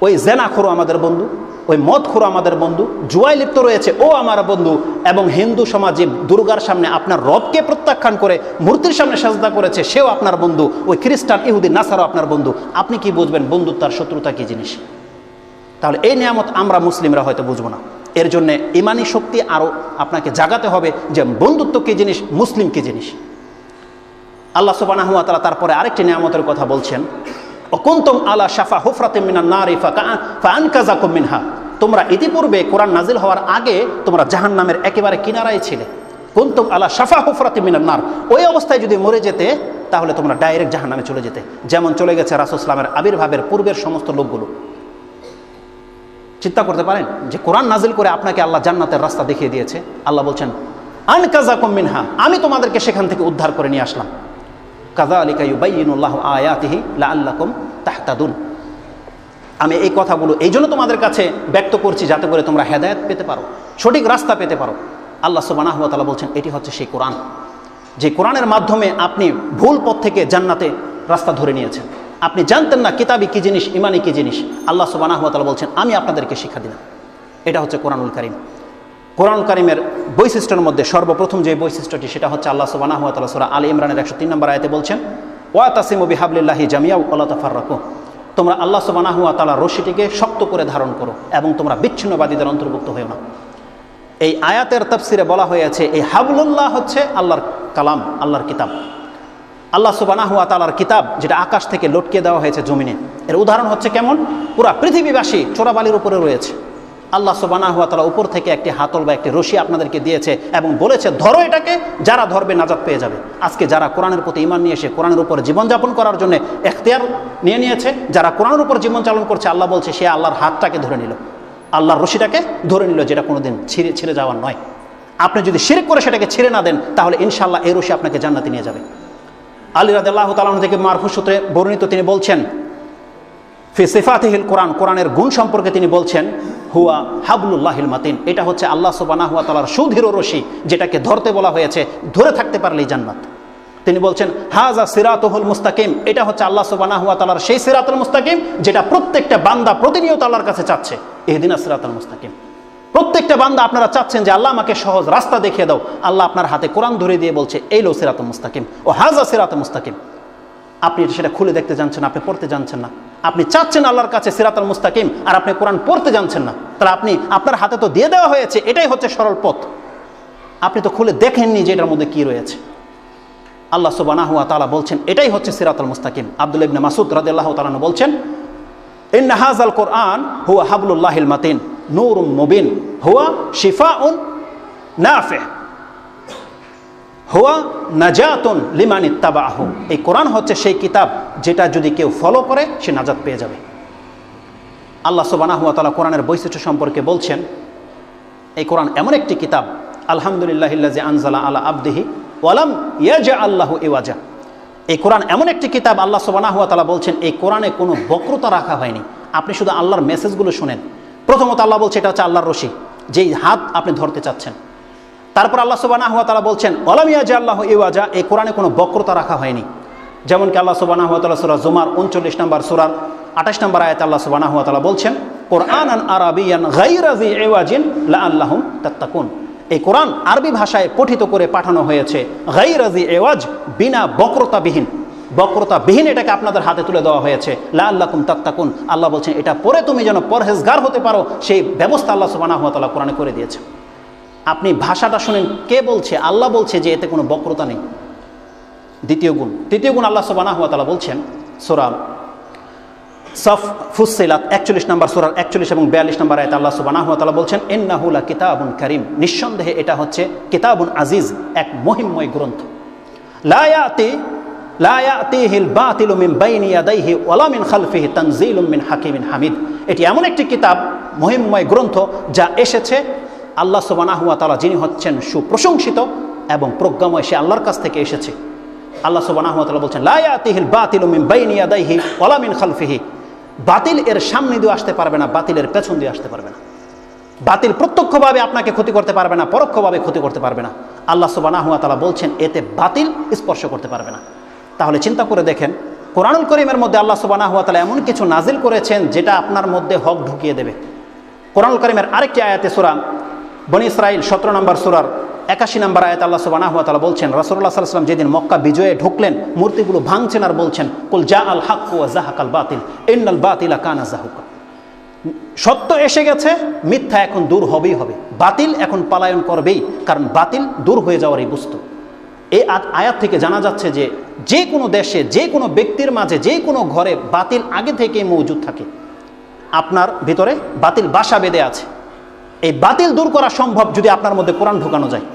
ওই জেনাখোরও আমাদের বন্ধু, ওই মদখোর আমাদের বন্ধু, জুয়ায় লিপ্ত রয়েছে ও আমার বন্ধু, এবং হিন্দু সমাজে দুর্গার সামনে আপনার রবকে প্রত্যাখ্যান করে মূর্তির সামনে সাজদা করেছে, সেও আপনার বন্ধু, ওই খ্রিস্টান ইহুদি নাসারাও আপনার বন্ধু। আপনি কি বুঝবেন বন্ধুত্ব আর শত্রুতা কী জিনিস? তাহলে এই নিয়ামত আমরা মুসলিমরা হয়তো বুঝবো না। এর জন্যে ইমানি শক্তি আরও আপনাকে জাগাতে হবে যে বন্ধুত্ব কী জিনিস, মুসলিম কী জিনিস। আল্লাহ সুবহানাহু ওয়া তাআলা তারপরে আরেকটি নিয়ামতের কথা বলছেন, কুনতুম আলা শাফা হুফরাতিন মিনান নারি ফাআনকাযাকুম মিনহা। তোমরা ইতিপূর্বে কোরআন নাজিল হওয়ার আগে তোমরা জাহান্নামের একেবারে কিনারায় ছিলে। কুনতুম আলা শাফা হুফরাতিন মিনান নার, ওই অবস্থায় যদি মরে যেতে তাহলে তোমরা ডাইরেক্ট জাহান্নামে চলে যেতে, যেমন চলে গেছে রাসূল সাল্লাল্লাহু আলাইহি ওয়াসাল্লামের আবির্ভাবের পূর্বের সমস্ত লোকগুলো। চিন্তা করতে পারেন যে কোরআন নাজিল করে আপনাকে আল্লাহ জান্নাতের রাস্তা দেখিয়ে দিয়েছে। আল্লাহ বলছেন আনকাযাকুম মিনহা, আমি তোমাদেরকে সেখান থেকে উদ্ধার করে নিয়ে আসলাম। কাযালিকা ইউবাইয়িনুল্লাহু আয়াতিহি লাআল্লাকুম তাহতাদুন। আমি এই কথাগুলো এই জন্য তোমাদের কাছে ব্যক্ত করছি যাতে করে তোমরা হেদায়েত পেতে পারো, সঠিক রাস্তা পেতে পারো। আল্লাহ সুবহানাহু ওয়া তাআলা বলছেন এটি হচ্ছে সেই কোরআন, যে কোরআনের মাধ্যমে আপনি ভুল পথ থেকে জান্নাতে রাস্তা ধরে নিয়েছেন। আপনি জানতেন না কিতাবি কী জিনিস, ইমানি কী জিনিস, আল্লাহ সুবহানাহু ওয়া তাআলা বলছেন আমি আপনাদেরকে শিক্ষা দিলাম। এটা হচ্ছে কোরআনুল কারীম। কোরআনুল কারীমের বৈশিষ্ট্যের মধ্যে সর্বপ্রথম যে বৈশিষ্ট্যটি সেটা হচ্ছে আল্লাহ সুবহানাহু ওয়া তাআলা সূরা আলে ইমরানের 103 নম্বর আয়াতে বলছেন, ওয়াতাসিমু বিহাবলিল্লাহি জামিআ ওয়া লা তাফাররাকু। তোমরা আল্লাহ সুবহানাহু ওয়া তাআলার রশিটিকে শক্ত করে ধারণ করো এবং তোমরা বিচ্ছিন্নবাদীদের অন্তর্ভুক্ত হও না। এই আয়াতের তাফসিরে বলা হয়েছে এই হাবলুল্লাহ হচ্ছে আল্লাহর কালাম, আল্লাহর কিতাব। আল্লাহ সুবহানাহু ওয়া তাআলার কিতাব যেটা আকাশ থেকে লটকে দেওয়া হয়েছে জমিনে। এর উদাহরণ হচ্ছে কেমন, পুরা পৃথিবীবাসী চোরাবালির উপরে রয়েছে, আল্লাহ সুবহানাহু ওয়া তাআলা উপর থেকে একটি হাতল বা একটি রশি আপনাদেরকে দিয়েছে এবং বলেছে ধরো এটাকে, যারা ধরবে নাজাত পেয়ে যাবে। আজকে যারা কোরআনের প্রতি ঈমান নিয়ে এসে কোরআনের উপর জীবনযাপন করার জন্য এখতিয়ার নিয়ে নিয়েছে, যারা কোরআনের উপর জীবন চালন করছে, আল্লাহ বলছে সে আল্লাহর হাতটাকে ধরে নিল, আল্লাহর রশিটাকে ধরে নিল, যেটা কোনোদিন ছিঁড়ে যাওয়ার নয়। আপনি যদি শিরক করে সেটাকে ছিঁড়ে না দেন তাহলে ইনশাআল্লাহ এই রশি আপনাকে জান্নাতে নিয়ে যাবে। আলী রাদিয়াল্লাহু তাআলা আনহু থেকে মারফু সূত্রে বর্ণিত, তিনি বলছেন ফি সিফাতিহিল কোরআন, কোরআনের গুণ সম্পর্কে তিনি বলছেন হুয়া হাবলুল্লাহিল মাতিন, এটা হচ্ছে আল্লাহ সুবহানাহু ওয়া তাআলার সুদৃঢ় রশি, যেটাকে ধরতে বলা হয়েছে, ধরে থাকতে পারলেই জান্নাত। তিনি বলছেন হাযা সিরাতুহুল মুস্তাকিম, এটা হচ্ছে আল্লাহ সুবহানাহু ওয়া তাআলার সেই সিরাতুল মুস্তাকিম যেটা প্রত্যেকটা বান্দা প্রতিনিয়ত আল্লাহর কাছে চাচ্ছে। ইহদিনাস সিরাতাল মুস্তাকিম, প্রত্যেকটা বান্দা আপনারা চাচ্ছেন যে আল্লাহ আমাকে সহজ রাস্তা দেখিয়ে দাও, আল্লাহ আপনার হাতে কোরআন ধরে দিয়ে বলছে এই লো সিরাতুল মুস্তাকিম ও হাযা সিরাতুল মুস্তাকিম। আপনি সেটা খুলে দেখতে জানছেন, আপনি পড়তে জানছেন না, আপনি চাচ্ছেন আল্লাহর কাছে সিরাতুল মুস্তাকিম আর আপনি কোরআন পড়তে জানছেন না, তাহলে আপনি আপনার হাতে তো দিয়ে দেওয়া হয়েছে, এটাই হচ্ছে সরল পথ, আপনি তো খুলে দেখেননি যে এটার মধ্যে কি রয়েছে। আল্লাহ সুবহানাহু ওয়া তাআলা বলছেন এটাই হচ্ছে সিরাতুল মুস্তাকিম। আব্দুল্লাহ ইবনে মাসউদ রাদিয়াল্লাহু তাআলা বলছেন ইন্না হাযাল কোরআন হুয়া হাবলুল্লাহিল মাতিন নূরুম মুবিন হুয়া শিফাউন নাফি। হুয়া নাজাতুন লিমান ইত্তাবাহু, এই কোরআন হচ্ছে সেই কিতাব যেটা যদি কেউ ফলো করে সে নাজাত পেয়ে যাবে। আল্লাহ সুবহানাহু ওয়া তাআলা কোরআনের বৈশিষ্ট্য সম্পর্কে বলছেন, এই কোরআন এমন একটি কিতাব, আলহামদুলিল্লাহিল্লাযী আনজালা আলা আবদিহি ওয়ালাম ইয়াজআল লাহু ইওয়াজা। এই কোরআন এমন একটি কিতাব, আল্লাহ সুবহানাহু ওয়া তাআলা বলছেন এই কোরআনে কোনো বক্রতা রাখা হয়নি। আপনি শুধু আল্লাহর মেসেজগুলো শুনেন। প্রথমত আল্লাহ বলছে এটা হচ্ছে আল্লাহর রশি, যেই হাত আপনি ধরতে চাচ্ছেন। তারপর আল্লাহ সুবহানাহু ওয়া তাআলা বলছেন ওয়ালাম ইয়াজআল লাহু ইওয়াজা, এই কোরআনে কোনো বক্রতা রাখা হয়নি। যেমন কি আল্লাহ সুবহানাহু ওয়া তাআলা সূরা জুমার 39 নম্বর সূরার 28 নম্বর আয়াতে আল্লাহ সুবহানাহু ওয়া তাআলা বলছেন কুরআনান আরাবিয়ান গায়রা যী ইওয়াজিন লাআল্লাহুম তাত্তাকুন। এই কোরআন আরবি ভাষায় পঠিত করে পাঠানো হয়েছে গায়রা যী ইওয়াজ, বিনা বক্রতাবিহীন এটাকে আপনাদের হাতে তুলে দেওয়া হয়েছে লাআল্লাকুম তাত্তাকুন। আল্লাহ বলছেন এটা পড়ে তুমি যেন পরহেজগার হতে পারো, সেই ব্যবস্থা আল্লাহ সুবহানাহু ওয়া তাআলা কোরআনে করে দিয়েছে। আপনি ভাষাটা শুনেন, কে বলছে? আল্লাহ বলছে যে এতে কোনো বক্রতা নেই। দ্বিতীয় গুণ আল্লাহ সুবহানাহু ওয়া তাআলা বলছেন সূরা সফ ফুসসিলাত 41 নম্বর সূরার 41 এবং 42 নম্বর আয়াতে আল্লাহ সুবহানাহু ওয়া তাআলা বলছেন ইন্নাহু লাকিতাবুন কারীম, নিঃসন্দেহে এটা হচ্ছে কিতাবুন আজিজ, এক মহিমময় গ্রন্থ। লা ইয়াতিহিল বাতিলু মিন বাইনি ইয়াদাইহি ওয়ালা মিন খালফিহি তানজিলুম মিন হাকিমিন হামিদ। এটি এমন একটি কিতাব, মহিমময় গ্রন্থ, যা এসেছে আল্লাহ সুবহানাহু ওয়া তাআলা যিনি হচ্ছেন সুপ্রশংসিত এবং প্রজ্ঞাময়, সে আল্লাহর কাছ থেকে এসেছে। আল্লাহ সুবহানাহু ওয়া তাআলা বলছেন লা ইয়াতিহিল বাতিলু মিন বাইনি ইয়াদাইহি ওয়ালা মিন খালফিহি, বাতিল এর সামনে দিয়ে আসতে পারবে না, বাতিলের পেছন দিয়ে আসতে পারবে না। বাতিল প্রত্যক্ষভাবে আপনাকে ক্ষতি করতে পারবে না, পরোক্ষভাবে ক্ষতি করতে পারবে না। আল্লাহ সুবহানাহু ওয়া তাআলা বলছেন এতে বাতিল স্পর্শ করতে পারবে না। তাহলে চিন্তা করে দেখেন, কোরআনুল কারীমের মধ্যে আল্লাহ সুবহানাহু ওয়া তাআলা এমন কিছু নাজিল করেছেন যেটা আপনার মধ্যে হক ঢুকিয়ে দেবে। কোরআনুল কারীমের আরেকটি আয়াতে সূরা বনী ইসরাঈল 17 নম্বর সূরার 81 নম্বর আয়াতে আল্লাহ সুবহানাহু ওয়া তাআলা বলছেন রাসূলুল্লাহ সাল্লাল্লাহু আলাইহি ওয়াসাল্লাম যেদিন মক্কা বিজয়ে ঢুকলেন, মূর্তিগুলো ভাঙছেন আর বলছেন কুল জাআল হাক্কু ওয়া যাহাকাল বাতিল ইন্নাল বাতিলা কানা যাহুকা। সত্য এসে গেছে, মিথ্যা এখন দূর হবেই হবে, বাতিল এখন পলায়ন করবেই, কারণ বাতিল দূর হয়ে যাওয়ার এই বস্তু। এই আয়াত থেকে জানা যাচ্ছে যে যে কোনো দেশে, যে কোনো ব্যক্তির মাঝে, যে কোনো ঘরে বাতিল আগে থেকেই মজুদ থাকে। আপনার ভিতরে বাতিল বাসা বেঁধে আছে। এই বাতিল দূর করা সম্ভব যদি আপনার মধ্যে কোরআন ঢোকানো যায়।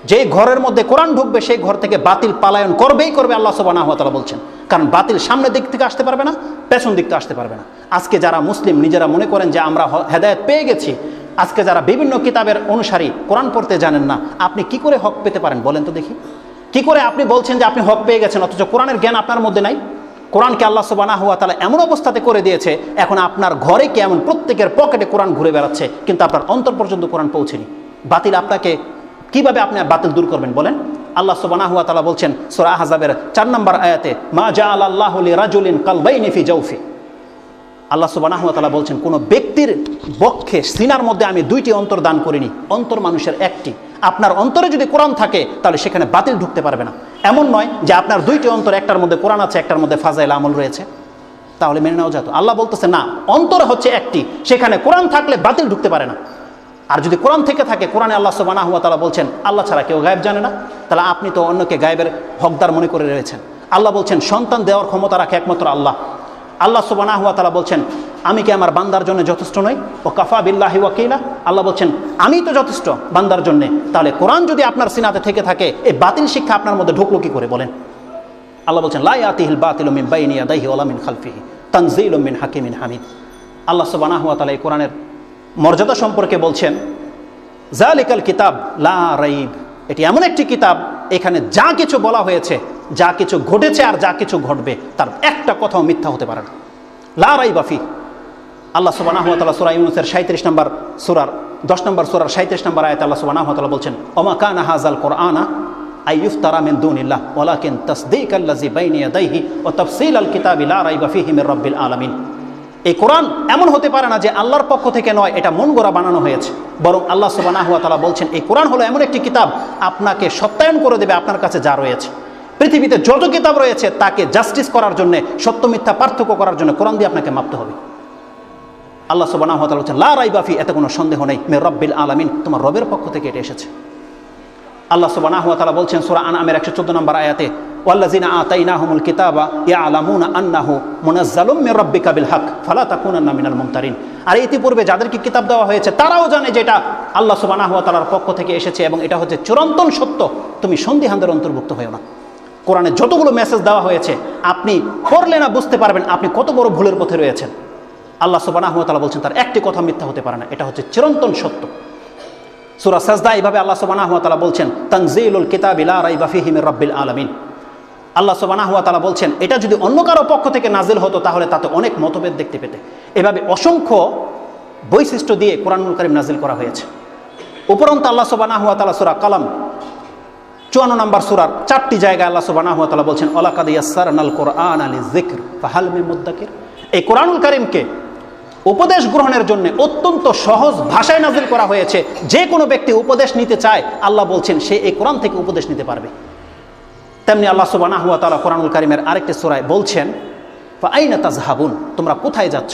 যে ঘরের মধ্যে কোরআন ঢুকবে সেই ঘর থেকে বাতিল পলায়ন করবেই করবে, আল্লাহ সুবহানাহু ওয়া তাআলা বলছেন। কারণ বাতিল সামনের দিক থেকে আসতে পারবে না, পেছন দিক থেকে আসতে পারবে না। আজকে যারা মুসলিম নিজেরা মনে করেন যে আমরা হেদায়েত পেয়ে গেছি, আজকে যারা বিভিন্ন কিতাবের অনুসারী, কোরআন পড়তে জানেন না, আপনি কি করে হক পেতে পারেন বলেন তো দেখি? কি করে আপনি বলছেন যে আপনি হক পেয়ে গেছেন, অথচ কোরআনের জ্ঞান আপনার মধ্যে নাই? কোরআনকে আল্লাহ সুবহানাহু ওয়া তাআলা এমন অবস্থাতে করে দিয়েছে, এখন আপনার ঘরে কি এমন প্রত্যেকের পকেটে কোরআন ঘুরে বেড়াচ্ছে, কিন্তু আপনার অন্তর পর্যন্ত কোরআন পৌঁছেনি। বাতিল আপনাকে কিভাবে আপনি বাতিল দূর করবেন বলেন? আল্লাহ সুবহানাহু ওয়া তাআলা বলছেন সূরা আহজাবের 4 নম্বর আয়াতে মা জাআলাল্লাহু লিরাজুলিন কালবাইনি ফি জাওফি। আল্লাহ সুবহানাহু ওয়া তাআলা বলছেন কোন ব্যক্তির বক্ষে, সিনার মধ্যে আমি 2টি অন্তর দান করিনি, অন্তর মানুষের একটি। আপনার অন্তরে যদি কোরআন থাকে তাহলে সেখানে বাতিল ঢুকতে পারবে না। এমন নয় যে আপনার 2টি অন্তর, একটার মধ্যে কোরআন আছে, একটার মধ্যে ফাজাইল আমল রয়েছে, তাহলে মেনে নেওয়া যেত। আল্লাহ বলতেছে না, অন্তর হচ্ছে একটি, সেখানে কোরআন থাকলে বাতিল ঢুকতে পারে না। আর যদি কোরআন থেকে থাকে, কোরআনে আল্লাহ সুবহানাহু ওয়া তাআলা বলছেন আল্লাহ ছাড়া কেউ গায়েব জানে না, তাহলে আপনি তো অন্যকে গায়েবের হকদার মনে করে রয়েছেন। আল্লাহ বলছেন সন্তান দেওয়ার ক্ষমতা রাখে একমাত্র আল্লাহ। আল্লাহ সুবহানাহু ওয়া তাআলা বলছেন আমি কি আমার বান্দার জন্য যথেষ্ট নই? ও কাফা বিল্লাহি ওয়াকিলা। আল্লাহ বলছেন আমি তো যথেষ্ট বান্দার জন্য। তাহলে কোরআন যদি আপনার সিনাতে থেকে থাকে, এই বাতিল শিক্ষা আপনার মধ্যে ঢুকলো কি করে বলেন? আল্লাহ বলছেন লা ইয়াতিহিল বাতিলু মিন বাইনি ইয়াদাইহি ওয়ালা মিন খালফিহি তানজিলুম মিন হাকিমিন হামিদ। আল্লাহ সুবহানাহু ওয়া তাআলা এই কোরআনের মর্যাদা সম্পর্কে বলছেন যালিকাল কিতাব লা রাইব, এটি এমন একটি কিতাব, এখানে যা কিছু বলা হয়েছে, যা কিছু ঘটেছে আর যা কিছু ঘটবে, তার একটা কথাও মিথ্যা হতে পারে না। লা রাইবা ফি। আল্লাহ সুবহানাহু ওয়া তাআলা সূরা ইউনূসের 37 নম্বর সূরার 10 নম্বর সূরার 37 নম্বর আয়াতে আল্লাহ সুবহানাহু ওয়া তাআলা বলছেন ওমা কানা হাযাল কুরআনা আইয়ুফতারা মিন দুনিল্লাহ ওয়ালাকিন তাসদীকাল্লাযী বাইনা ইয়াদাইহি ওয়া তাফসীলাল কিতাবি লা রাইবা ফীহি মির রাব্বিল আলামিন। এই কোরআন এমন হতে পারে না যে আল্লাহর পক্ষ থেকে নয়, এটা মন গড়া বানানো হয়েছে, বরং আল্লাহ সুবহানাহু ওয়া তাআলা বলছেন এই কোরআন হলো এমন একটি কিতাব, আপনাকে সত্যায়ন করে দেবে আপনার কাছে যা রয়েছে। পৃথিবীতে যত কিতাব রয়েছে তাকে জাস্টিস করার জন্য, সত্য মিথ্যা পার্থক্য করার জন্য কোরআন দিয়ে আপনাকে মাপতে হবে। আল্লাহ সুবহানাহু ওয়া তাআলা বলছেন লা রাইবা ফি, এতে কোনো সন্দেহ নেই, মির রাব্বিল আলামিন, তোমার রবের পক্ষ থেকে এটা এসেছে। আল্লাহ সুবহানাহু ওয়া তাআলা বলছেন সূরা আনআমের 114 নম্বর আয়াতে ওয়াল্লাযিনা আতাইনাহুমুল কিতাবা ইয়ালামুনা আন্নাহু মুনাজ্জালুম মির রাব্বিকা বিল হক ফালা তাকুনান্না মিনাল মুমতারিন। আর ইতিপূর্বে যাদেরকে কিতাব দেওয়া হয়েছে তারাও জানে যে এটা আল্লাহ সুবহানাহু ওয়া তাআলার পক্ষ থেকে এসেছে এবং এটা হচ্ছে চিরন্তন সত্য, তুমি সন্দিহানদের অন্তর্ভুক্ত হয়েও না। কোরআনে যতগুলো মেসেজ দেওয়া হয়েছে আপনি পড়লে না বুঝতে পারবেন আপনি কত বড় ভুলের পথে রয়েছেন। আল্লাহ সুবহানাহু ওয়া তাআলা বলছেন তার একটি কথা মিথ্যা হতে পারে না, এটা হচ্ছে চিরন্তন সত্য। সূরা সাজদা এইভাবে আল্লাহ সুবহানাহু ওয়া তাআলা বলছেন তানজিলুল কিতাবি লা রাইবা ফীহি মির রাব্বিল আলামিন। আল্লাহ সুবহানাহু ওয়া তাআলা বলছেন এটা যদি অন্য কারো পক্ষ থেকে নাজিল হতো তাহলে তাতে অনেক মতভেদ দেখতে পেতে। এভাবে অসংখ্য বৈশিষ্ট্য দিয়ে কোরআনুল কারীম নাজিল করা হয়েছে। উপরন্তু আল্লাহ সুবহানাহু ওয়া তাআলা সূরা কালাম 54 নম্বর সূরার 4টি জায়গায় আল্লাহ সুবহানাহু ওয়া তাআলা বলছেন ওয়ালাকাদ ইয়াসসারনাল কুরআনা লিযিকর ফাহাল মিন মুদ্দাকির। এই কোরআনুল কারীমকে উপদেশ গ্রহণের জন্য অত্যন্ত সহজ ভাষায় নাজিল করা হয়েছে। যে কোনো ব্যক্তি উপদেশ নিতে চায় আল্লাহ বলছেন সে এই কোরআন থেকে উপদেশ নিতে পারবে। তেমনি আল্লাহ সুবহানাহু ওয়া তাআলা কোরআনুল কারীমের আরেকটি সূরায় বলছেন ফাআইনা তাযহাবুন, তোমরা কোথায় যাচ্ছ?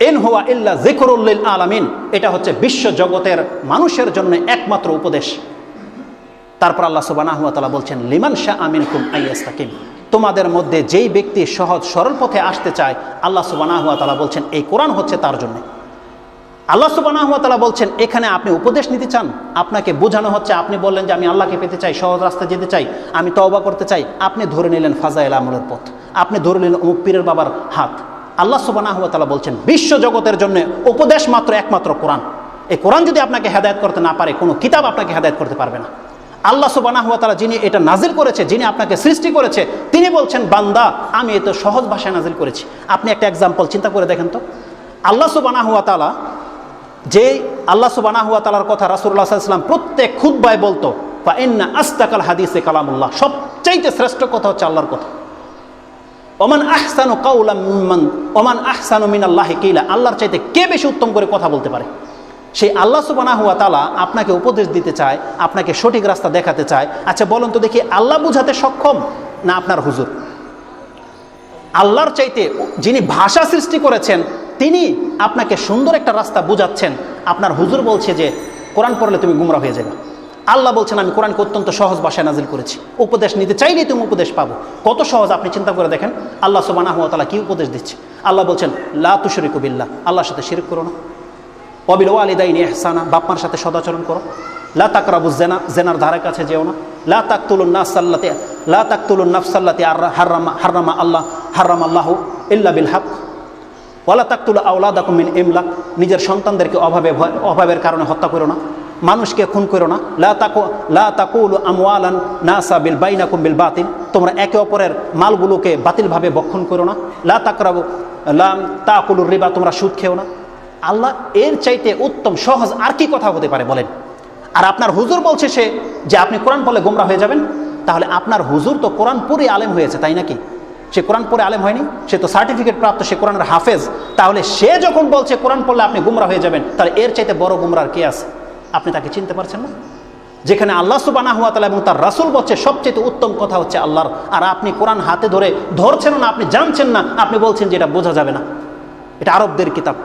ইন হুয়া ইল্লা যিকরুল লিল আলামিন, এটা হচ্ছে বিশ্ব জগতের মানুষের জন্য একমাত্র উপদেশ। তারপর আল্লাহ সুবহানাহু ওয়া তাআলা বলছেন লিমান শাআ মিনকুম আইয়াস্তাকিম, তোমাদের মধ্যে যেই ব্যক্তি সহজ সরল পথে আসতে চায় আল্লাহ সুবহানাহু ওয়া তাআলা বলছেন এই কোরআন হচ্ছে তার জন্য। আল্লাহ সুবহানাহু ওয়া তাআলা বলছেন এখানে আপনি উপদেশ নিতে চান, আপনাকে বোঝানো হচ্ছে, আপনি বললেন যে আমি আল্লাহকে পেতে চাই, সহজ রাস্তায় যেতে চাই, আমি তওবা করতে চাই, আপনি ধরে নিলেন ফাজাইল আমলের পথ, আপনি ধরে নিলেন অমুক পীরের বাবার হাত। আল্লাহ সুবহানাহু ওয়া তাআলা বলছেন বিশ্ব জগতের জন্য উপদেশ মাত্র একমাত্র কোরআন। এই কোরআন যদি আপনাকে হেদায়েত করতে না পারে কোনো কিতাব আপনাকে হেদায়েত করতে পারবে না। আল্লাহ সুবহানাহু ওয়া তাআলা যিনি এটা নাজিল করেছে, যিনি আপনাকে সৃষ্টি করেছে, তিনি বলছেন বান্দা আমি এত সহজ ভাষায় নাজিল করেছি। আপনি একটা এক্সাম্পল চিন্তা করে দেখেন তো, আল্লাহ সুবহানাহু ওয়া তাআলা যে আল্লাহ সুবহানাহু ওয়া তাআলার কথা রাসূলুল্লাহ সাল্লাল্লাহু আলাইহি ওয়াসাল্লাম প্রত্যেক খুতবায় বলতো ফা ইন্না আসতাকাল হাদিসে কালামুল্লাহ, সবচাইতে শ্রেষ্ঠ কথা হচ্ছে আল্লাহর কথা। ওমান আহসানু কাওলাম মিম্মান ওমান আহসানু মিনাল্লাহি কিলা, আল্লাহর চাইতে কে বেশি উত্তম করে কথা বলতে পারে? সেই আল্লাহ সুবহানাহু ওয়া তাআলা আপনাকে উপদেশ দিতে চায়, আপনাকে সঠিক রাস্তা দেখাতে চায়। আচ্ছা বলুন তো দেখি আল্লাহ বুঝাতে সক্ষম না আপনার হুজুর? আল্লাহর চাইতে যিনি ভাষা সৃষ্টি করেছেন তিনি আপনাকে সুন্দর একটা রাস্তা বুঝাচ্ছেন, আপনার হুজুর বলছে যে কোরআন পড়লে তুমি গুমরা হয়ে যাবে। আল্লাহ বলছেন আমি কোরআনকে অত্যন্ত সহজ ভাষায় নাজিল করেছি, উপদেশ নিতে চাইলেই তুমি উপদেশ পাবো। কত সহজ আপনি চিন্তা করে দেখেন আল্লাহ সুবহানাহু ওয়া তাআলা কি উপদেশ দিচ্ছে। আল্লাহ বলছেন লা তুশরিকু বিল্লাহ, আল্লাহর সাথে শিরক করো না। ওয়াবিল ওয়ালিদাইনি ইহসানা, বাপ মার সাথে সদাচরণ করো। লা তাকরাবুজ জিনা, জিনার ধারে কাছে যেও না। লা তাকতুলুন নাফসাল্লাতি হারামা আল্লাহু ইল্লা বিল হক ওয়ালা তাকতুলু আওলাদাকুম মিন ইমলাক, নিজের সন্তানদেরকে অভাবের কারণে হত্যা করো না। মানুষকে খুন করো না। লা তাকুলু আমওয়ালান নাসা বিল বাইনাকুম বিল বাতিল, তোমরা একে অপরের মালগুলোকে বাতিলভাবে ভক্ষণ করো না। লা তাকুলুর রিবা, তোমরা সুদ খেও না। আল্লাহ এর চাইতে উত্তম সহজ আর কি কথা হতে পারে বলেন? আর আপনার হুজুর বলছে সে যে আপনি কোরআন পড়লে গোমরা হয়ে যাবেন। তাহলে আপনার হুজুর তো কোরআন পড়ে আলেম হয়েছে, তাই নাকি? সে কোরআন পড়ে আলেম হয়নি, সে তো সার্টিফিকেট প্রাপ্ত, সে কোরআনের হাফেজ। তাহলে সে যখন বলছে কোরআন পড়লে আপনি গুমরা হয়ে যাবেন, তাহলে এর চাইতে বড় গুমরার কে আছে? আপনি তাকে চিনতে পারছেন না? যেখানে আল্লাহ সুবহানাহু ওয়া তাআলা এবং তার রাসূল বলছে সবচেয়ে উত্তম কথা হচ্ছে আল্লাহর, আর আপনি কোরআন হাতে ধরে ধরছেন না, আপনি জানছেন না, আপনি বলছেন যে এটা বোঝা যাবে না, এটা আরবদের কিতাব।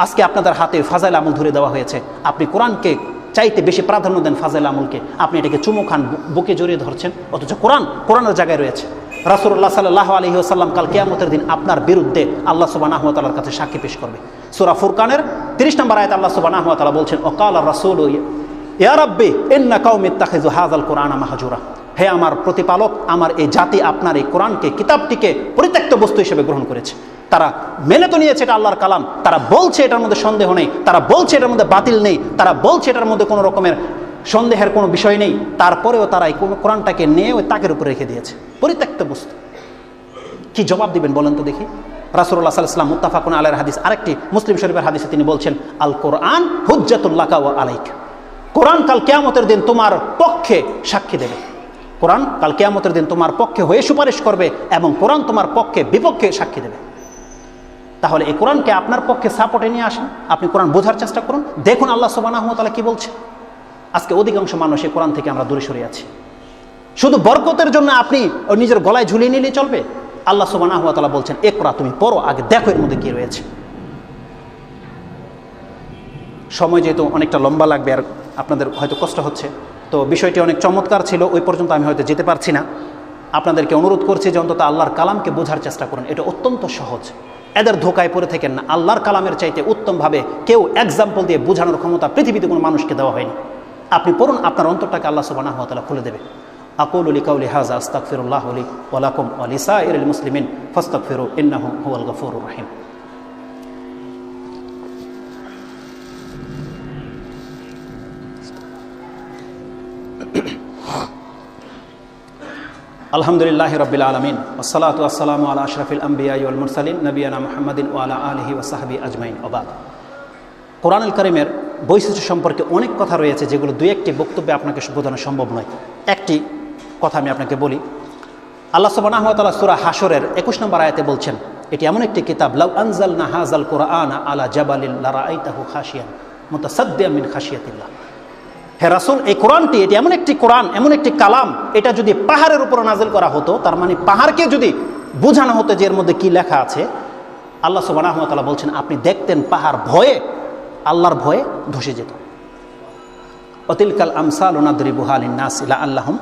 আজকে আপনাদের হাতে ফাজাইল আমল ধরে দেওয়া হয়েছে, আপনি কোরআনকে চাইতে বেশি প্রাধান্য দেন ফাজাইল আমলকে, আপনি এটাকে চুমু খান, বুকে জড়িয়ে ধরছেন, অথচ কোরআনের জায়গায় রয়েছে। রাসূলুল্লাহ সাল্লাল্লাহু আলাইহি ওয়াসাল্লাম কাল কিয়ামতের দিন আপনার বিরুদ্ধে আল্লাহ সুবহানাহু ওয়া তাআলার কাছে সাক্ষী পেশ করবে। সূরা ফুরকানের 30 নম্বর আয়াতে আল্লাহ সুবহানাহু ওয়া তাআলা বলছেন ওয়াকালা রাসূলু ইয়া রাব্বি ইন্না কওমি ইত্তাখিযু হাযাল কুরআনা মাহজুরা, হে আমার প্রতিপালক, আমার এই জাতি আপনার এই কোরআনকে, কিতাবটিকে পরিত্যক্ত বস্তু হিসেবে গ্রহণ করেছে। তারা মেনে তো নিয়েছে এটা আল্লাহর কালাম, তারা বলছে এটার মধ্যে সন্দেহ নেই, তারা বলছে এটার মধ্যে বাতিল নেই, তারা বলছে এটার মধ্যে কোনো রকমের সন্দেহের কোনো বিষয় নেই, তারপরেও তারা এই কোরআনটাকে নিয়ে ওই তাকের উপরে রেখে দিয়েছে, পরিত্যক্ত বস্তু। কি জবাব দিবেন বলেন তো দেখি? রাসূলুল্লাহ সাল্লাল্লাহু আলাইহি ওয়াসাল্লাম মুত্তাফাকুন আলাইহির হাদিস, আরেকটি মুসলিম শরীফের হাদিসে তিনি বলছেন আল কোরআন হুজ্জাতুল লাকা ওয়া আলাইক, কোরআন কাল কিয়ামতের দিন তোমার পক্ষে সাক্ষী দেবে। কোরআন কাল কিয়ামতের দিন তোমার পক্ষে হয়ে সুপারিশ করবে এবং কোরআন তোমার পক্ষে বিপক্ষে সাক্ষী দেবে। তাহলে এই কোরআনকে আপনার পক্ষে সাপোর্টে নিয়ে আসেন, আপনি কোরআন বোঝার চেষ্টা করুন, দেখুন আল্লাহ সুবহানাহু ওয়া তাআলা কি বলছে। আজকে অধিকাংশ মানুষ এই কোরআন থেকে আমরা দূরে সরে আছি। শুধু বরকতের জন্য আপনি নিজের গলায় ঝুলিয়ে নিলেই চলবে? আল্লাহ সুবহানাহু ওয়া তাআলা বলছেন ইকরা, তুমি পড়ো, আগে দেখো এর মধ্যে কি রয়েছে। সময় যেহেতু অনেকটা লম্বা লাগবে আর আপনাদের হয়তো কষ্ট হচ্ছে, তো বিষয়টি অনেক চমৎকার ছিল, ওই পর্যন্ত আমি হয়তো যেতে পারছি না। আপনাদেরকে অনুরোধ করছি যে অন্তত আল্লাহর কালামকে বোঝার চেষ্টা করুন, এটা অত্যন্ত সহজ। এদের ধোকায় পড়ে থাকেন না। আল্লাহর কালামের চাইতে উত্তমভাবে কেউ এক্সাম্পল দিয়ে বোঝানোর ক্ষমতা পৃথিবীতে কোনো মানুষকে দেওয়া হয়নি। আপনি পড়ুন, আপনার অন্তরটাকে আল্লাহ সুবহানাহু ওয়া তাআলা খুলে দেবে। আকুলু লিকাউলি হাযা আস্তাগফিরুল্লাহ লি ওয়া লাকুম ওয়া লিসাইরিল মুসলিমিন ফাস্তাগফিরু ইন্নাহু হুয়াল গফুরুর রহিম। আলহামদুলিল্লাহি রাব্বিল আলামিন ওয়াসসালাতু ওয়াসসালামু আলা আশরাফিল আমবিয়াই ওয়াল মুরসালিন নবিয়ানা মুহাম্মাদিন ওয়া আলা আলিহি ওয়া সাহবিহি আজমাইন। ওয়া কোরআনুল কারীমের বৈশিষ্ট্য সম্পর্কে অনেক কথা রয়েছে, যেগুলো দুই একটি বক্তব্যে আপনাকে বোঝানো সম্ভব নয়। একটি কথা আমি আপনাকে বলি। আল্লাহ সুবহানাহু ওয়া তাআলা সূরা হাশরের 21 নম্বর আয়াতে বলছেন, এটি এমন একটি কিতাব, লাউ আনজালনা হাযাল কুরআনা আলা জাবালিন লারাআইতাহু খাশিয়ান মুতাসাদ্দিয়ান মিন খাশিয়াতিল্লাহ। হে রাসূল, এই কোরআনটি, এটি এমন একটি কোরআন, এমন একটি কালাম, এটা যদি পাহাড়ের উপর নাজিল করা হতো, তার মানে পাহাড়কে যদি বোঝানো হতো যে এর মধ্যে কি লেখা আছে, আল্লাহ সুবহানাহু ওয়া তাআলা বলছেন আপনি দেখতেন পাহাড় ভয়ে, আল্লাহর ভয়ে ধসে যেত। অতিলকাল আমসালু নাদরিবুহা লিন-নাস লাআল্লাহুম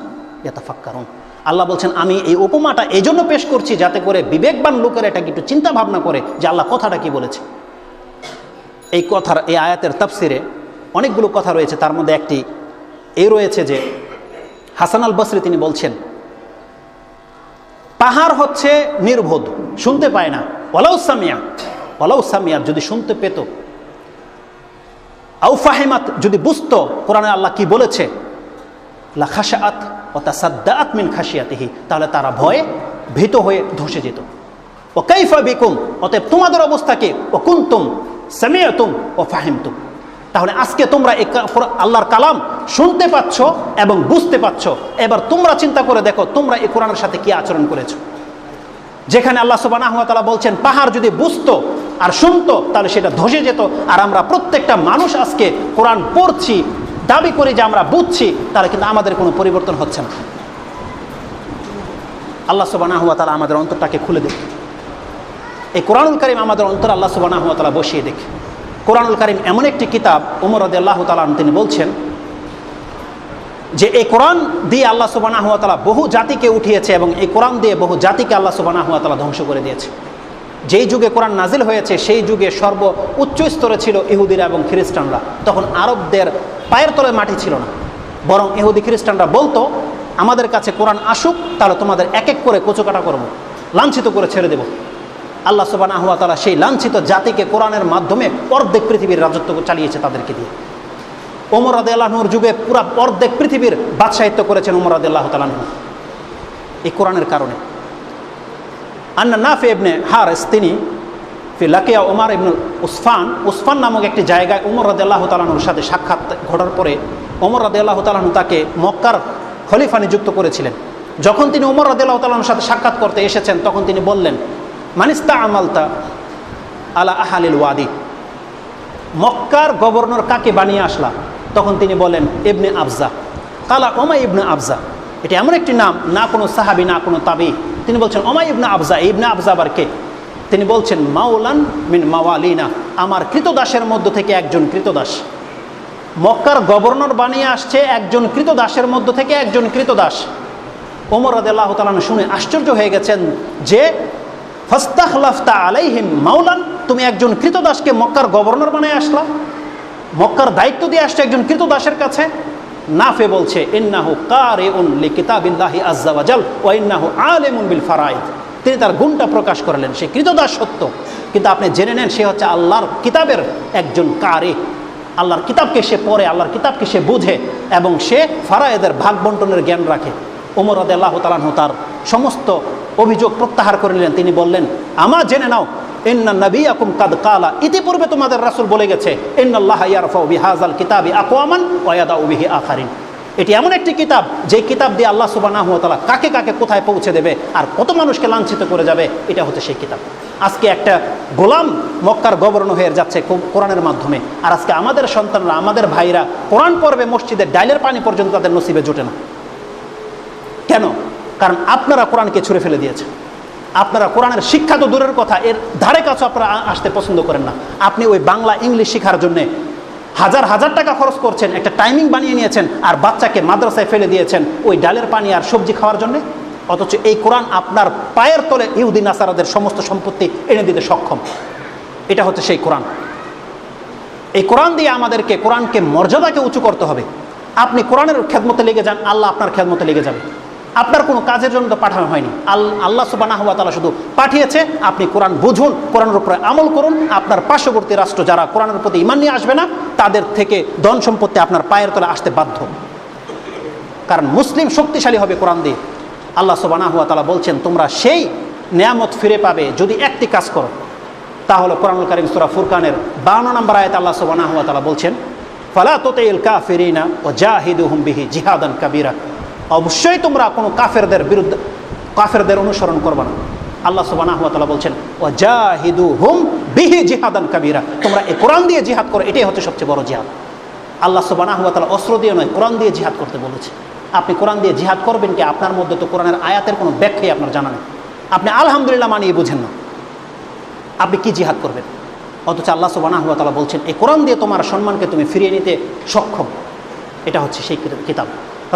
ইয়াতাফাক্কারুন। আল্লাহ বলছেন আমি এই উপমাটা এই জন্য পেশ করছি যাতে করে বিবেকবান লোকেরা এটাকে একটু চিন্তা ভাবনা করে যে আল্লাহ কথাটা কি বলেছে। এই কথার, এই আয়াতের তাফসিরে অনেকগুলো কথা রয়েছে, তার মধ্যে একটি এই রয়েছে যে হাসান আল বসরি তিনি বলছেন পাহাড় হচ্ছে নির্বোধ, শুনতে পায় না। ওয়ালাউ সামিয়া যদি শুনতে পেত, আও ফাহিমাত যদি বুঝতো কোরআনে আল্লাহ কি বলেছে, লা খাশাআত ওয়া তাসাদ্দাআত মিন খাশিয়াতিহি, তাহলে তারা ভয়ে ভীত হয়ে ধসে যেত। ওয়া কাইফা বিকুম, অতএব তোমাদের অবস্থা কি, ওয়া কুনতুম সামিআতুম ওয়া ফাহিমতুম, তাহলে আজকে তোমরা আল্লাহর কালাম শুনতে পাচ্ছ এবং বুঝতে পাচ্ছ। এবার তোমরা চিন্তা করে দেখো তোমরা এই কোরআনের সাথে কি আচরণ করেছো। যেখানে আল্লাহ সুবহানাহু ওয়া তাআলা বলছেন পাহাড় যদি বুঝতো আর শুনতো তাহলে সেটা ধসে যেত, আর আমরা প্রত্যেকটা মানুষ আজকে কোরআন পড়ছি, দাবি করি যে আমরা বুঝছি, তাহলে কিন্তু আমাদের কোনো পরিবর্তন হচ্ছে না। আল্লাহ সুবহানাহু ওয়া তাআলা আমাদের অন্তরটাকে খুলে দেবে। এই কোরআনুল কারীম আমাদের অন্তর আল্লাহ সুবহানাহু ওয়া তাআলা বসিয়ে দেখে। কোরআনুল কারীম এমন একটি কিতাব, ওমর রাদিয়াল্লাহু তাআলা তিনি বলছেন যে এই কোরআন দিয়ে আল্লাহ সুবহানাহু ওয়া তাআলা বহু জাতিকে উঠিয়েছে এবং এই কোরআন দিয়ে বহু জাতিকে আল্লাহ সুবহানাহু ওয়া তাআলা ধ্বংস করে দিয়েছে। যেই যুগে কোরআন নাজিল হয়েছে সেই যুগে সর্ব উচ্চ স্তরে ছিল ইহুদিরা এবং খ্রিস্টানরা। তখন আরবদের পায়ের তলে মাটি ছিল না, বরং ইহুদি খ্রিস্টানরা বলতো আমাদের কাছে কোরআন আসুক, তাহলে তোমাদের এক এক করে কচুকাটা করব, লাঞ্ছিত করে ছেড়ে দেব। আল্লাহ সুবহানাহু ওয়া তাআলা সেই লাঞ্ছিত জাতিকে কোরআনের মাধ্যমে অর্ধেক পৃথিবীর রাজত্ব চালিয়েছে তাদেরকে দিয়ে। ওমর রাদিয়াল্লাহু আনহুর যুগে পুরা অর্ধেক পৃথিবীর বাদশাহিত্য করেছেন ওমর রাদিয়াল্লাহু তাআলা আনহু এই কোরআনের কারণে। আন্না নাফি ইবনে হারিস তিনি ফি লাকিয়া ওমর ইবনে উসফান নামক একটি জায়গায় ওমর রাদিয়াল্লাহু তাআলা আনহুর সাথে সাক্ষাৎ ঘটার পরে ওমর রাদিয়াল্লাহু তাআলা আনহু তাকে মক্কার খলিফা নিযুক্ত করেছিলেন। যখন তিনি ওমর রাদিয়াল্লাহু তাআলা আনহুর সাথে সাক্ষাৎ করতে এসেছেন তখন তিনি বললেন, মানিস্তা আমালতা আলা আহালিল ওয়াদি, মক্কার গভর্নর কাকে বানিয়ে আসলা? তখন তিনি বলেন ইবনে আবজা। কালা ওমাই ইবনে আবজা, এটা এমন একটি নাম, না কোনো সাহাবি না কোনো তাবি। তিনি বলছেন ওমাই ইবনে আবজা, ইবনে আবজা আবার কে? তিনি বলছেন মাওলান মিন মাওয়ালিনা, আমার কৃতদাসের মধ্য থেকে একজন কৃতদাস। মক্কার গভর্নর বানিয়ে আসছে একজন কৃতদাসের মধ্য থেকে একজন কৃতদাস। ওমর রাদিয়াল্লাহু তাআলা শুনে আশ্চর্য হয়ে গেছেন যে ফাস্তাখলাফতা আলাইহিম মাওলান, তুমি একজন কৃতদাসকে মক্কার গভর্নর বানিয়ে আসলা, মক্কার দায়িত্ব দিয়ে আসছে একজন কৃতদাসের কাছে। নাফে বলছে ইন্নাহু কারিউন লিকিতাবিল্লাহি আযজা ওয়া জাল ওয়া ইন্নাহু আলিমুন বিল ফারাইদ। তিনি তার গুণটা প্রকাশ করলেন, সে কৃতদাস সত্য, কিন্তু আপনি জেনে নেন সে হচ্ছে আল্লাহর কিতাবের একজন কারি। আল্লাহর কিতাবকে সে পড়ে, আল্লাহর কিতাবকে সে বুঝে এবং সে ফারায়েদের ভাগ বন্টনের জ্ঞান রাখে। ওমর রাদিয়াল্লাহু তাআলা আনহু তার সমস্ত অভিযোগ প্রত্যাহার করে নিলেন। তিনি বললেন, আমা জেনে নাও ইন্না নাবিয়াকুম কাদ কালা, ইতিপূর্বে তোমাদের রাসূল বলে গেছে ইন্নাল্লাহা ইয়ারফাউ বিহাযাল কিতাবি আকওয়ামান ওয়া ইয়াদাউ বিহি আখারিন। এটি এমন একটি কিতাব যে কিতাব দিয়ে আল্লাহ সুবহানাহু ওয়া তাআলা কাকে কাকে কোথায় পৌঁছে দেবে আর কত মানুষকে লাঞ্ছিত করে যাবে, এটা হচ্ছে সেই কিতাব। আজকে একটা গোলাম মক্কার গভর্নর হয়ে যাচ্ছে কোরআনের মাধ্যমে, আর আজকে আমাদের সন্তানরা, আমাদের ভাইরা কোরআন পড়বে মসজিদের ডাইলের পানি পর্যন্ত তাদের নসিবে জোটে না। কেন? কারণ আপনারা কোরআনকে ছুঁড়ে ফেলে দিয়েছেন। আপনারা কোরআনের শিক্ষা তো দূরের কথা, এর ধারে কাছে আপনারা আসতে পছন্দ করেন না। আপনি ওই বাংলা ইংলিশ শেখার জন্যে হাজার হাজার টাকা খরচ করছেন, একটা টাইমিং বানিয়ে নিয়েছেন, আর বাচ্চাকে মাদ্রাসায় ফেলে দিয়েছেন ওই ডালের পানি আর সবজি খাওয়ার জন্যে। অথচ এই কোরআন আপনার পায়ের তলে ইহুদি নাসারাদের সমস্ত সম্পত্তি এনে দিতে সক্ষম। এটা হচ্ছে সেই কোরআন। এই কোরআন দিয়ে আমাদেরকে কোরআনকে মর্যাদাকে উঁচু করতে হবে। আপনি কোরআনের খেদমতে লেগে যান, আল্লাহ আপনার খেদমতে লেগে যাবে। আপনার কোনো কাজের জন্য তো পাঠানো হয়নি, আল্লাহ সুবহানাহু ওয়া তাআলা শুধু পাঠিয়েছে আপনি কোরআন বুঝুন, কোরআনের উপরে আমল করুন। আপনার পার্শ্ববর্তী রাষ্ট্র যারা কোরআনের প্রতি ঈমান নিয়ে আসবে না, তাদের থেকে ধন সম্পত্তি আপনার পায়ের তলে আসতে বাধ্য, কারণ মুসলিম শক্তিশালী হবে কোরআন দিয়ে। আল্লাহ সুবহানাহু ওয়া তাআলা বলছেন তোমরা সেই নিয়ামত ফিরে পাবে যদি একটি কাজ করো। তাহলে কোরআনুল কারীম সূরা ফুরকানের 52 নম্বর আয়াতে আল্লাহ সুবহানাহু ওয়া তাআলা বলছেন ফালা তুতিল কাফিরিনা ওয়া জাহিদুহুম বিহি জিহাদান কাবীরা, অবশ্যই তোমরা কোনো কাফেরদের অনুসরণ করবে না। আল্লাহ সুবহানাহু ওয়া তাআলা বলছেন ওয়া জাহিদুহুম বিহি জিহাদান কাবীরা, তোমরা এই কোরআন দিয়ে জিহাদ করো, এটাই হচ্ছে সবচেয়ে বড় জিহাদ। আল্লাহ সুবহানাহু ওয়া তাআলা অস্ত্র দিয়ে নয়, কোরআন দিয়ে জিহাদ করতে বলেছে। আপনি কোরআন দিয়ে জিহাদ করবেন কি? আপনার মধ্যে তো কোরআনের আয়াতের কোনো ব্যাখ্যাই আপনার জানা নেই, আপনি আলহামদুলিল্লাহ মানিয়ে বুঝেন না, আপনি কি জিহাদ করবেন? অথচ আল্লাহ সুবহানাহু ওয়া তাআলা বলছেন এই কোরআন দিয়ে তোমার সম্মানকে তুমি ফিরিয়ে নিতে সক্ষম। এটা হচ্ছে সেই কিতাব।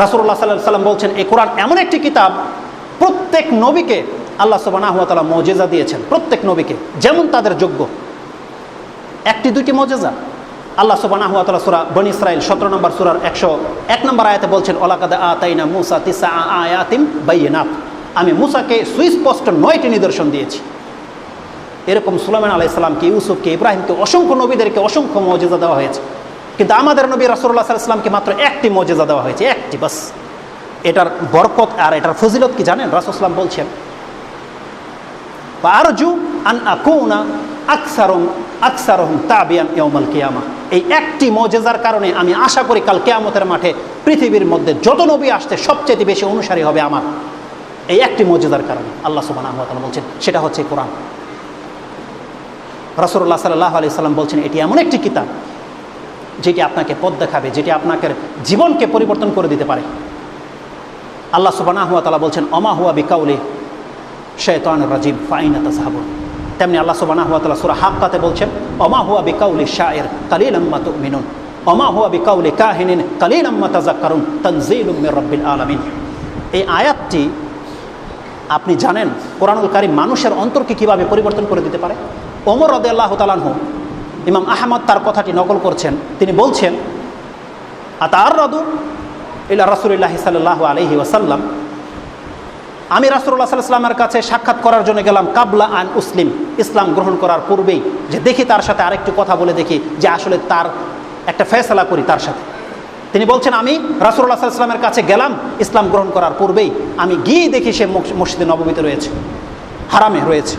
রাসূলুল্লাহ সাল্লাল্লাহু আলাইহি ওয়াসাল্লাম বলছেন এই কোরআন এমন একটি কিতাব, প্রত্যেক নবীকে আল্লাহ সুবহানাহু ওয়া তাআলা মুজিজা দিয়েছেন, প্রত্যেক নবীকে যেমন তাদের যোগ্য। একটি দুইটি মুজিজা আল্লাহ সুবহানাহু ওয়া তাআলা সূরা বনী ইসরাঈল 17 নম্বর সূরার 101 নম্বর আয়াতে বলছেন ওয়ালাকাদ আতাইনা মূসা 9 আয়াতিন বাইয়িনাত, আমি মূসাকে সুস্পষ্ট 9টি নিদর্শন দিয়েছি। এরকম সুলাইমান আলাইহিস সালামকে, ইউসুফকে, ইব্রাহিমকে, অসংখ্য নবীদেরকে অসংখ্য মুজিজা দেওয়া হয়েছে, কিন্তু আমাদের নবী রাসূলুল্লাহ সাল্লাল্লাহু আলাইহি ওয়াসাল্লামকে মাত্র একটি মুজিজা দেওয়া হয়েছে, একটি বাস। এটার বরকত আর এটার ফজিলত কি জানেন? রাসূল সাল্লাল্লাহু আলাইহি ওয়াসাল্লাম বলছেন আরজু আন আকুনা আকসারুহুম তাবিয়ান ইয়াউমাল কিয়ামাহ, এই একটি মুজিজার কারণে আমি আশা করি কাল কিয়ামতের মাঠে পৃথিবীর মধ্যে যত নবী আসছে সবচেয়ে বেশি অনুসারী হবে আমার, এই একটি মুজিজার কারণে। আল্লাহ সুবহানাহু ওয়া তাআলা বলছেন সেটা হচ্ছে কোরআন। রাসূলুল্লাহ সাল্লাল্লাহু আলাইহি ওয়াসাল্লাম বলছেন এটি এমন একটি কিতাব যেটি আপনাকে পথ দেখাবে, যেটি আপনাকে জীবনকে পরিবর্তন করে দিতে পারে। আল্লাহ সুবহানাহু ওয়া তাআলা বলছেন ওমা হুয়া বিকাউলি শাইতানির রাজিম ফাইনা তাযহাবুন। তেমনি আল্লাহ সুবহানাহু ওয়া তাআলা সূরা হাক্কাতে বলছেন ওমা হুয়া বিকাউলি শাইর কালিলাম মা তুমিনুন ওমা হুয়া বিকাউলি কাহিনিন কালিলাম মা তাযাক্কারুন তানজিলুম মির রাব্বিল আলামিন। এই আয়াতটি আপনি জানেন কোরআনুল কারীম মানুষের অন্তরকে কিভাবে পরিবর্তন করে দিতে পারে? ওমর রাদিয়াল্লাহু তাআলা আনহু, ইমাম আহমদ তার কথাটি নকল করছেন, তিনি বলছেন আতাআররাদু ইলা রাসূলিল্লাহি সাল্লাল্লাহু আলাইহি ওয়াসাল্লাম, আমি রাসূলুল্লাহ সাল্লাল্লাহু আলাইহি ওয়াসাল্লামের কাছে সাক্ষাৎ করার জন্য গেলাম কাবলা আন উসলিম, ইসলাম গ্রহণ করার পূর্বেই, যে দেখি তার সাথে আরেকটু কথা বলে দেখি যে আসলে তার একটা ফয়সালা করি তার সাথে। তিনি বলছেন আমি রাসূলুল্লাহ সাল্লাল্লাহু আলাইহি ওয়াসাল্লামের কাছে গেলাম ইসলাম গ্রহণ করার পূর্বেই, আমি গিয়ে দেখি সে মসজিদে নববীতে রয়েছে, হারামে রয়েছে।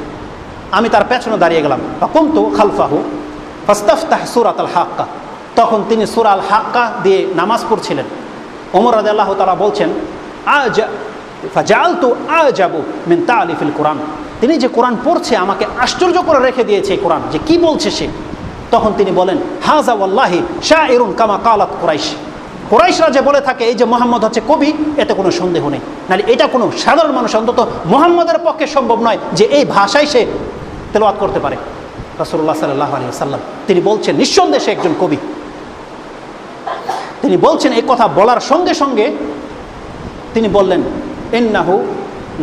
আমি তার পেছনে দাঁড়িয়ে গেলাম, ফাকুমতু খালফাহু ফাস্তাফতাহ সূরাতুল হাক্কা, তখন তিনি সূরা আল হাক্কা দিয়ে নামাজ পড়ছিলেন। ওমর রাদিয়াল্লাহু তাআলা বলছেন ফাজালতু আজাবু মিন তালিফিল কোরআন, তিনি যে কোরআন পড়ছে আমাকে আশ্চর্য করে রেখে দিয়েছে এই কোরআন, যে কি বলছে সে। তখন তিনি বলেন হাযা ওয়াল্লাহি শাইরুন কামা কালাত কুরাইশ, কুরাইশরা যে বলে থাকে এই যে মুহাম্মদ হচ্ছে কবি, এতে কোনো সন্দেহ নেই। নাহলে এটা কোনো সাধারণ মানুষ, অন্তত মুহাম্মদের পক্ষে সম্ভব নয় যে এই ভাষায় সে তেলাওয়াত করতে পারে। রাসূলুল্লাহ সাল্লাল্লাহু আলাইহি ওয়াসাল্লাম তিনি বলছেন নিঃসন্দেহে সে একজন কবি। তিনি বলছেন এই কথা বলার সঙ্গে সঙ্গে তিনি বললেন ইন্নাহু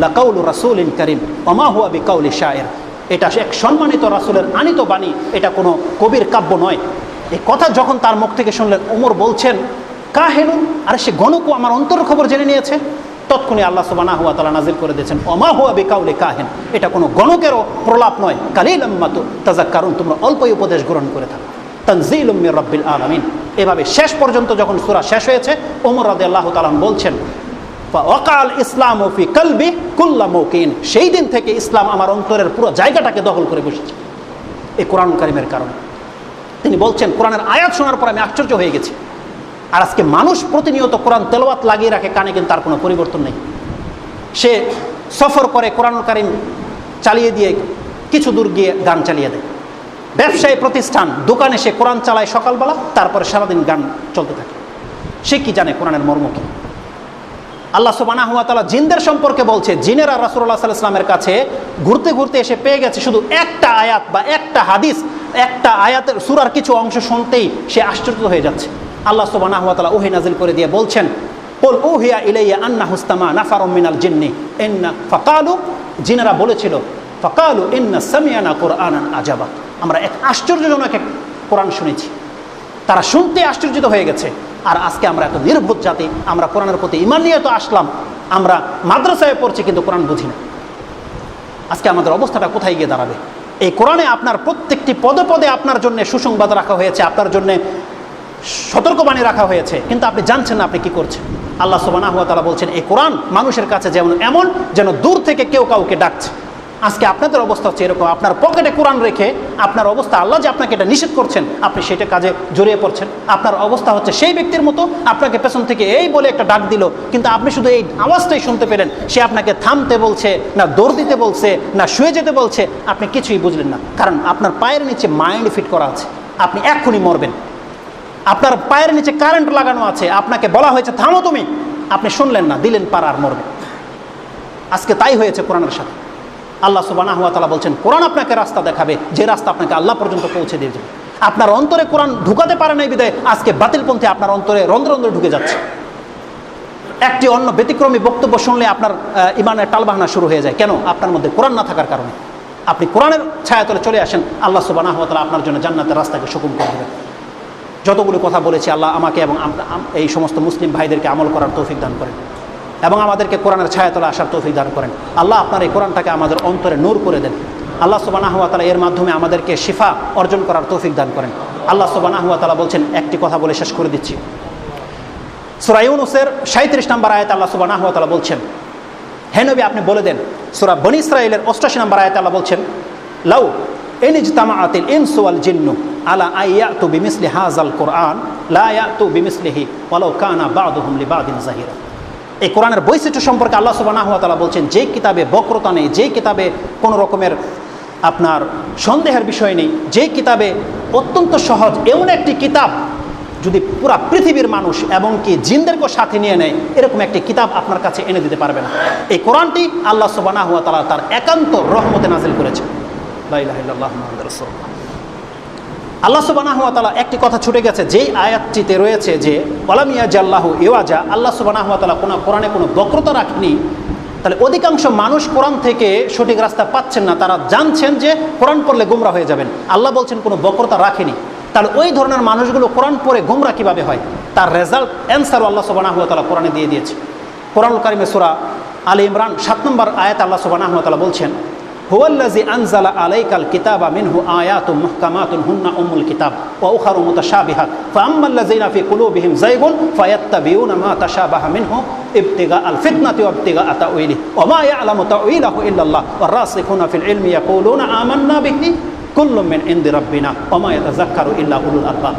লাকাউলু রাসূলিন কারীম ওয়া মা হুয়া বিকাউলি শাইর, এটা এক সম্মানিত রাসূলের আনিত বাণী, এটা কোনো কবির কাব্য নয়। এই কথা যখন তার মুখ থেকে শুনলেন ওমর বলছেন কাহিনুন, আরে সে গণকও আমার অন্তর খবর জেনে নিয়েছে। তৎক্ষণে আল্লাহ সুবহানাহু ওয়া তাআলা নাযিল করে দিয়েছেন ওমা হুয়া বিকাউলি কাহিন, এটা কোনো গণকেরও প্রলাপ নয়। কালিলাম মা তাযাক্কারুন, তোমরা অল্পই উপদেশ গ্রহণ করে থাকো। তানজিলুম মির রাব্বিল আলামিন। এভাবে শেষ পর্যন্ত যখন সূরা শেষ হয়েছে ওমর রাদিয়াল্লাহু তাআলা বলছেন ফাওয়াকাল ইসলামু ফি কলবি কুল্লা মাওকিন, সেই দিন থেকে ইসলাম আমার অন্তরের পুরো জায়গাটাকে দখল করে বসেছে এই কোরআনুল কারীমের কারণে। তিনি বলছেন কোরআনের আয়াত শোনার পর আমি আশ্চর্য হয়ে গেছি। আর আজকে মানুষ প্রতিনিয়ত কোরআন তেলাওয়াত লাগিয়ে রাখে কানে, কিন্তু তার কোনো পরিবর্তন নেই। সে সফর করে কোরআনুল কারীম চালিয়ে দিয়ে কিছু দূর গিয়ে গান চালিয়ে দেয়। ব্যবসায়ী প্রতিষ্ঠান দোকানে সে কোরআন চালায় সকালবেলা, তারপরে সারাদিন গান চলতে থাকে। সে কি জানে কোরআনের মর্ম কি? আল্লাহ সুবহানাহু ওয়া তাআলা জিনদের সম্পর্কে বলছে, জিনেরা রাসূলুল্লাহ সাল্লাল্লাহু আলাইহি ওয়াসাল্লামের কাছে ঘুরতে ঘুরতে এসে পেয়ে গেছে শুধু একটা আয়াত বা একটা হাদিস, একটা আয়াতের সূরার কিছু অংশ শুনতেই সে আশ্চর্য হয়ে যাচ্ছে। আল্লাহ সুবহানাহু ওয়া তাআলা ওহী নাযিল করে দিয়ে বলছেন কুল উহিয়া ইলাইয়া আন্নাহু ইসতামা নাফারুম মিনাল জিন্নি ইন্না ফাকালু, জিনেরা বলেছিল, ফাকালু ইন্না সামিআনা কুরআনান আজাবা, আমরা এক আশ্চর্যজনক এক কোরআন শুনেছি। তারা শুনতে আশ্চর্যিত হয়ে গেছে। আর আজকে আমরা এত নির্বোধ জাতি, আমরা কোরআনের প্রতি ঈমান নিয়ে তো আসলাম, আমরা মাদ্রাসায় পড়ছি কিন্তু কোরআন বুঝি না। আজকে আমাদের অবস্থাটা কোথায় গিয়ে দাঁড়াবে? এই কোরআনে আপনার প্রত্যেকটি পদে পদে আপনার জন্য সুসংবাদ রাখা হয়েছে, আপনার জন্য সতর্কবাণী রাখা হয়েছে, কিন্তু আপনি জানছেন না আপনি কি করছেন। আল্লাহ সুবহানাহু ওয়া তাআলা বলছেন এই কোরআন মানুষের কাছে যেমন এমন যেন দূর থেকে কেউ কাউকে ডাকছে। আজকে আপনাদের অবস্থা হচ্ছে এরকম, আপনার পকেটে কোরআন রেখে আপনার অবস্থা, আল্লাহ যে আপনাকে এটা নিষেধ করছেন, আপনি সেটা কাজে জড়িয়ে পড়ছেন। আপনার অবস্থা হচ্ছে সেই ব্যক্তির মতো, আপনাকে পেছন থেকে এই বলে একটা ডাক দিল, কিন্তু আপনি শুধু এই আওয়াজটাই শুনতে পেলেন, সে আপনাকে থামতে বলছে না, দৌড় দিতে বলছে না, শুয়ে যেতে বলছে, আপনি কিছুই বুঝলেন না। কারণ আপনার পায়ের নিচে মাইন্ড ফিট করা আছে, আপনি এক্ষুনি মরবেন। আপনার পায়ের নিচে কারেন্ট লাগানো আছে, আপনাকে বলা হয়েছে থামো তুমি, আপনি শুনলেন না, দিলেন পার আর মরবেন। আজকে তাই হয়েছে কোরআনের সাথে। আল্লাহ সুবহানাহু ওয়া তাআলা বলছেন কোরআন আপনাকে রাস্তা দেখাবে, যে রাস্তা আপনাকে আল্লাহ পর্যন্ত পৌঁছে দিয়ে যাবে। আপনার অন্তরে কোরআন ঢুকাতে পারে নাই বিধায় আজকে বাতিলপন্থী আপনার অন্তরে রন্ধ্রে রন্ধ্রে ঢুকে যাচ্ছে। একটি অন্য ব্যতিক্রমী বক্তব্য শুনলে আপনার ইমানের টালবাহানা শুরু হয়ে যায়। কেন? আপনার মধ্যে কোরআন না থাকার কারণে। আপনি কোরআনের ছায়াতলে চলে আসেন, আল্লাহ সুবহানাহু ওয়া তাআলা আপনার জন্য জান্নাতের রাস্তাকে সুগম করে দেবেন। যতগুলো কথা বলেছি, আল্লাহ আমাকে এবং এই সমস্ত মুসলিম ভাইদেরকে আমল করার তৌফিক দান করেন এবং আমাদেরকে কোরআনের ছায়াতলে আসার তৌফিক দান করেন। আল্লাহ আপনার এই কোরআনটাকে আমাদের অন্তরে নূর করে দেন। আল্লাহ সুবহানাহু ওয়া তাআলা এর মাধ্যমে আমাদেরকে শিফা অর্জন করার তৌফিক দান করেন। আল্লাহ সুবহানাহু ওয়া তাআলা বলছেন, একটি কথা বলে শেষ করে দিচ্ছি, সূরা ইউনূসের 37 নম্বর আয়াতে আল্লাহ সুবহানাহু ওয়া তাআলা বলছেন, হে নবী আপনি বলে দেন। সূরা বনী ইসরাঈলের 88 নম্বর আয়াতে আল্লাহ বলছেন, লাউ ইন ইজতামাআতিল ইনসু ওয়াল জিন্নু আলা আইয়াতু বিমিসলি হাযাল কুরআন লা ইয়াতু বিমিসলিহি ওয়ালাউ কানা বা'দুহুম লিবা'দিন যাহিরা। এই কোরআনের বৈশিষ্ট্য সম্পর্কে আল্লাহ সুবহানাহু ওয়া তাআলা বলছেন, যে কিতাবে বক্রতা নেই, যে কিতাবে কোনো রকমের আপনার সন্দেহের বিষয় নেই, যে কিতাবে অত্যন্ত সহজ, এমন একটি কিতাব যদি পুরা পৃথিবীর মানুষ এবং কি জিনদেরকে সাথে নিয়ে নেয়, এরকম একটি কিতাব আপনার কাছে এনে দিতে পারবে না। এই কোরআনটি আল্লাহ সুবহানাহু ওয়া তাআলা তার একান্ত রহমতে নাজিল করেছেন। লা ইলাহা ইল্লাল্লাহু মুহাম্মাদুর রাসূলুল্লাহ। আল্লাহ সুবহানাহু ওয়া তাআলা একটি কথা ছুটে গেছে, যেই আয়াতটিতে রয়েছে যে ওয়ালাম ইয়াজাল্লাহু ইওয়াজা, আল্লাহ সুবহানাহু ওয়া তাআলা কোরআনে কোনো বক্রতা রাখেনি। তাহলে অধিকাংশ মানুষ কোরআন থেকে সঠিক রাস্তা পাচ্ছেন না, তারা জানছেন যে কোরআন পড়লে গোমরা হয়ে যাবেন। আল্লাহ বলছেন কোনো বক্রতা রাখেনি। তাহলে ওই ধরনের মানুষগুলো কোরআন পড়ে গোমরা কিভাবে হয়, তার রেজাল্ট অ্যান্সারও আল্লাহ সুবহানাহু ওয়া তাআলা কোরআনে দিয়ে দিয়েছে। কোরআনুল কারীমে সূরা আলে ইমরান 7 নম্বর আয়াতে আল্লাহ সুবহানাহু ওয়া তাআলা বলছেন, হুয়াল্লাযী আনজালা আলাইকাল কিতাবা মিনহু আয়াতুম মুহকামাতুন হুন্না উম্মুল কিতাব ওয়া উখারু মুতাশাবিহাত ফাআম্মাল্লাযীনা ফী কুলুবিহিম যায়গুন ফায়াত্তাবিউনা মা তাশাবাহা মিনহু ইবতিগাআল ফিতনাতি ওয়া ইবতিগাআ তাউইলিহি ওয়া মা ইয়া'লামু তাউইলাহু ইল্লাল্লাহ ওয়ার রাসিখুনা ফিল ইলমি ইয়াকুলুনা আমান্না বিহি কুল্লুম মিন ইনদি রাব্বিনা ওয়া মা ইয়াতাযাক্কারু ইল্লা উলুল আলবাব।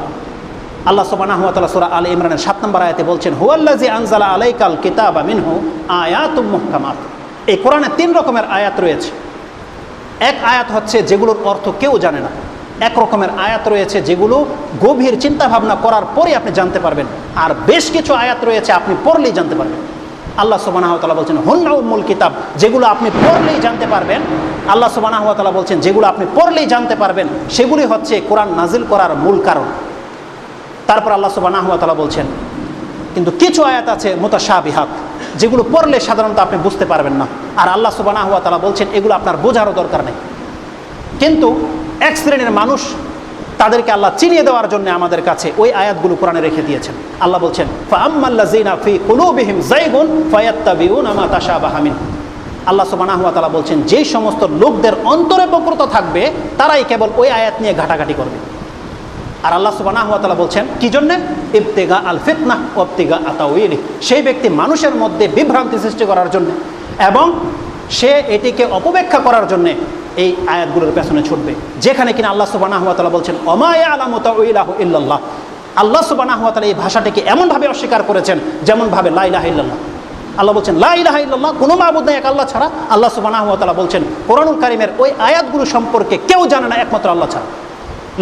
আল্লাহ সুবহানাহু ওয়া তাআলা সূরা আলে ইমরানের 7 নম্বর আয়াতে বলছেন, হুয়াল্লাযী আনজালা আলাইকাল কিতাবা মিনহু আয়াতুম মুহকামাত। এই কোরআনে 3 রকমের আয়াত রয়েছে। এক আয়াত হচ্ছে যেগুলোর অর্থ কেউ জানে না, এক রকমের আয়াত রয়েছে যেগুলো গভীর চিন্তা ভাবনা করার পরে আপনি জানতে পারবেন, আর বেশ কিছু আয়াত রয়েছে আপনি পড়লেই জানতে পারবেন। আল্লাহ সুবহানাহু ওয়া তাআলা বলছেন হুন্না উম্মুল কিতাব, যেগুলো আপনি পড়লেই জানতে পারবেন। আল্লাহ সুবহানাহু ওয়া তাআলা বলছেন যেগুলো আপনি পড়লেই জানতে পারবেন, সেগুলি হচ্ছে কোরআন নাজিল করার মূল কারণ। তারপর আল্লাহ সুবহানাহু ওয়া তাআলা বলছেন কিন্তু কিছু আয়াত আছে মুতাশাবিহাত, যেগুলো পড়লে সাধারণত আপনি বুঝতে পারবেন না। আর আল্লাহ সুবহানাহু ওয়া তাআলা বলছেন এগুলো আপনার বোঝারও দরকার নেই। কিন্তু এক শ্রেণীর মানুষ, তাদেরকে আল্লাহ চিনিয়ে দেওয়ার জন্য আমাদের কাছে ওই আয়াতগুলো কোরআনে রেখে দিয়েছেন। আল্লাহ বলছেন ফাআম্মাল্লাযীনা ফী কুলুবিহিম যায়গুন ফায়াত্তাবিউনা মা তাশাবাহা মিনহু। আল্লাহ সুবহানাহু ওয়া তাআলা বলছেন যেই সমস্ত লোকদের অন্তরে বক্রতা থাকবে, তারাই কেবল ওই আয়াত নিয়ে ঘাটাঘাটি করবে। আর আল্লাহ সুবহানাহু ওয়া তাআলা বলছেন কি জন্য? ইবতিগা আল ফিতনাহ ওয়া ইবতিগা তাউইলি। সেই ব্যক্তি মানুষের মধ্যে বিভ্রান্তি সৃষ্টি করার জন্য এবং সে এটিকে অপব্যাখ্যা করার জন্য এই আয়াতগুলোর পেছনে ছুটবে, যেখানে কিনা আল্লাহ সুবহানাহু ওয়া তাআলা বলছেন ওমা ইয়ালামু তাউইলাহু ইল্লাল্লাহ। আল্লাহ সুবহানাহু ওয়া তাআলা এই ভাষাটিকে এমনভাবে অস্বীকার করেছেন যেমনভাবে লা ইলাহা ইল্লাল্লাহ। আল্লাহ বলছেন লা ইলাহা ইল্লাল্লাহ, কোনো মাবুদ নেই এক আল্লাহ ছাড়া। আল্লাহ সুবহানাহু ওয়া তাআলা বলছেন কোরআনুল কারীমের ওই আয়াতগুলো সম্পর্কে কেউ জানে না একমাত্র আল্লাহ ছাড়া।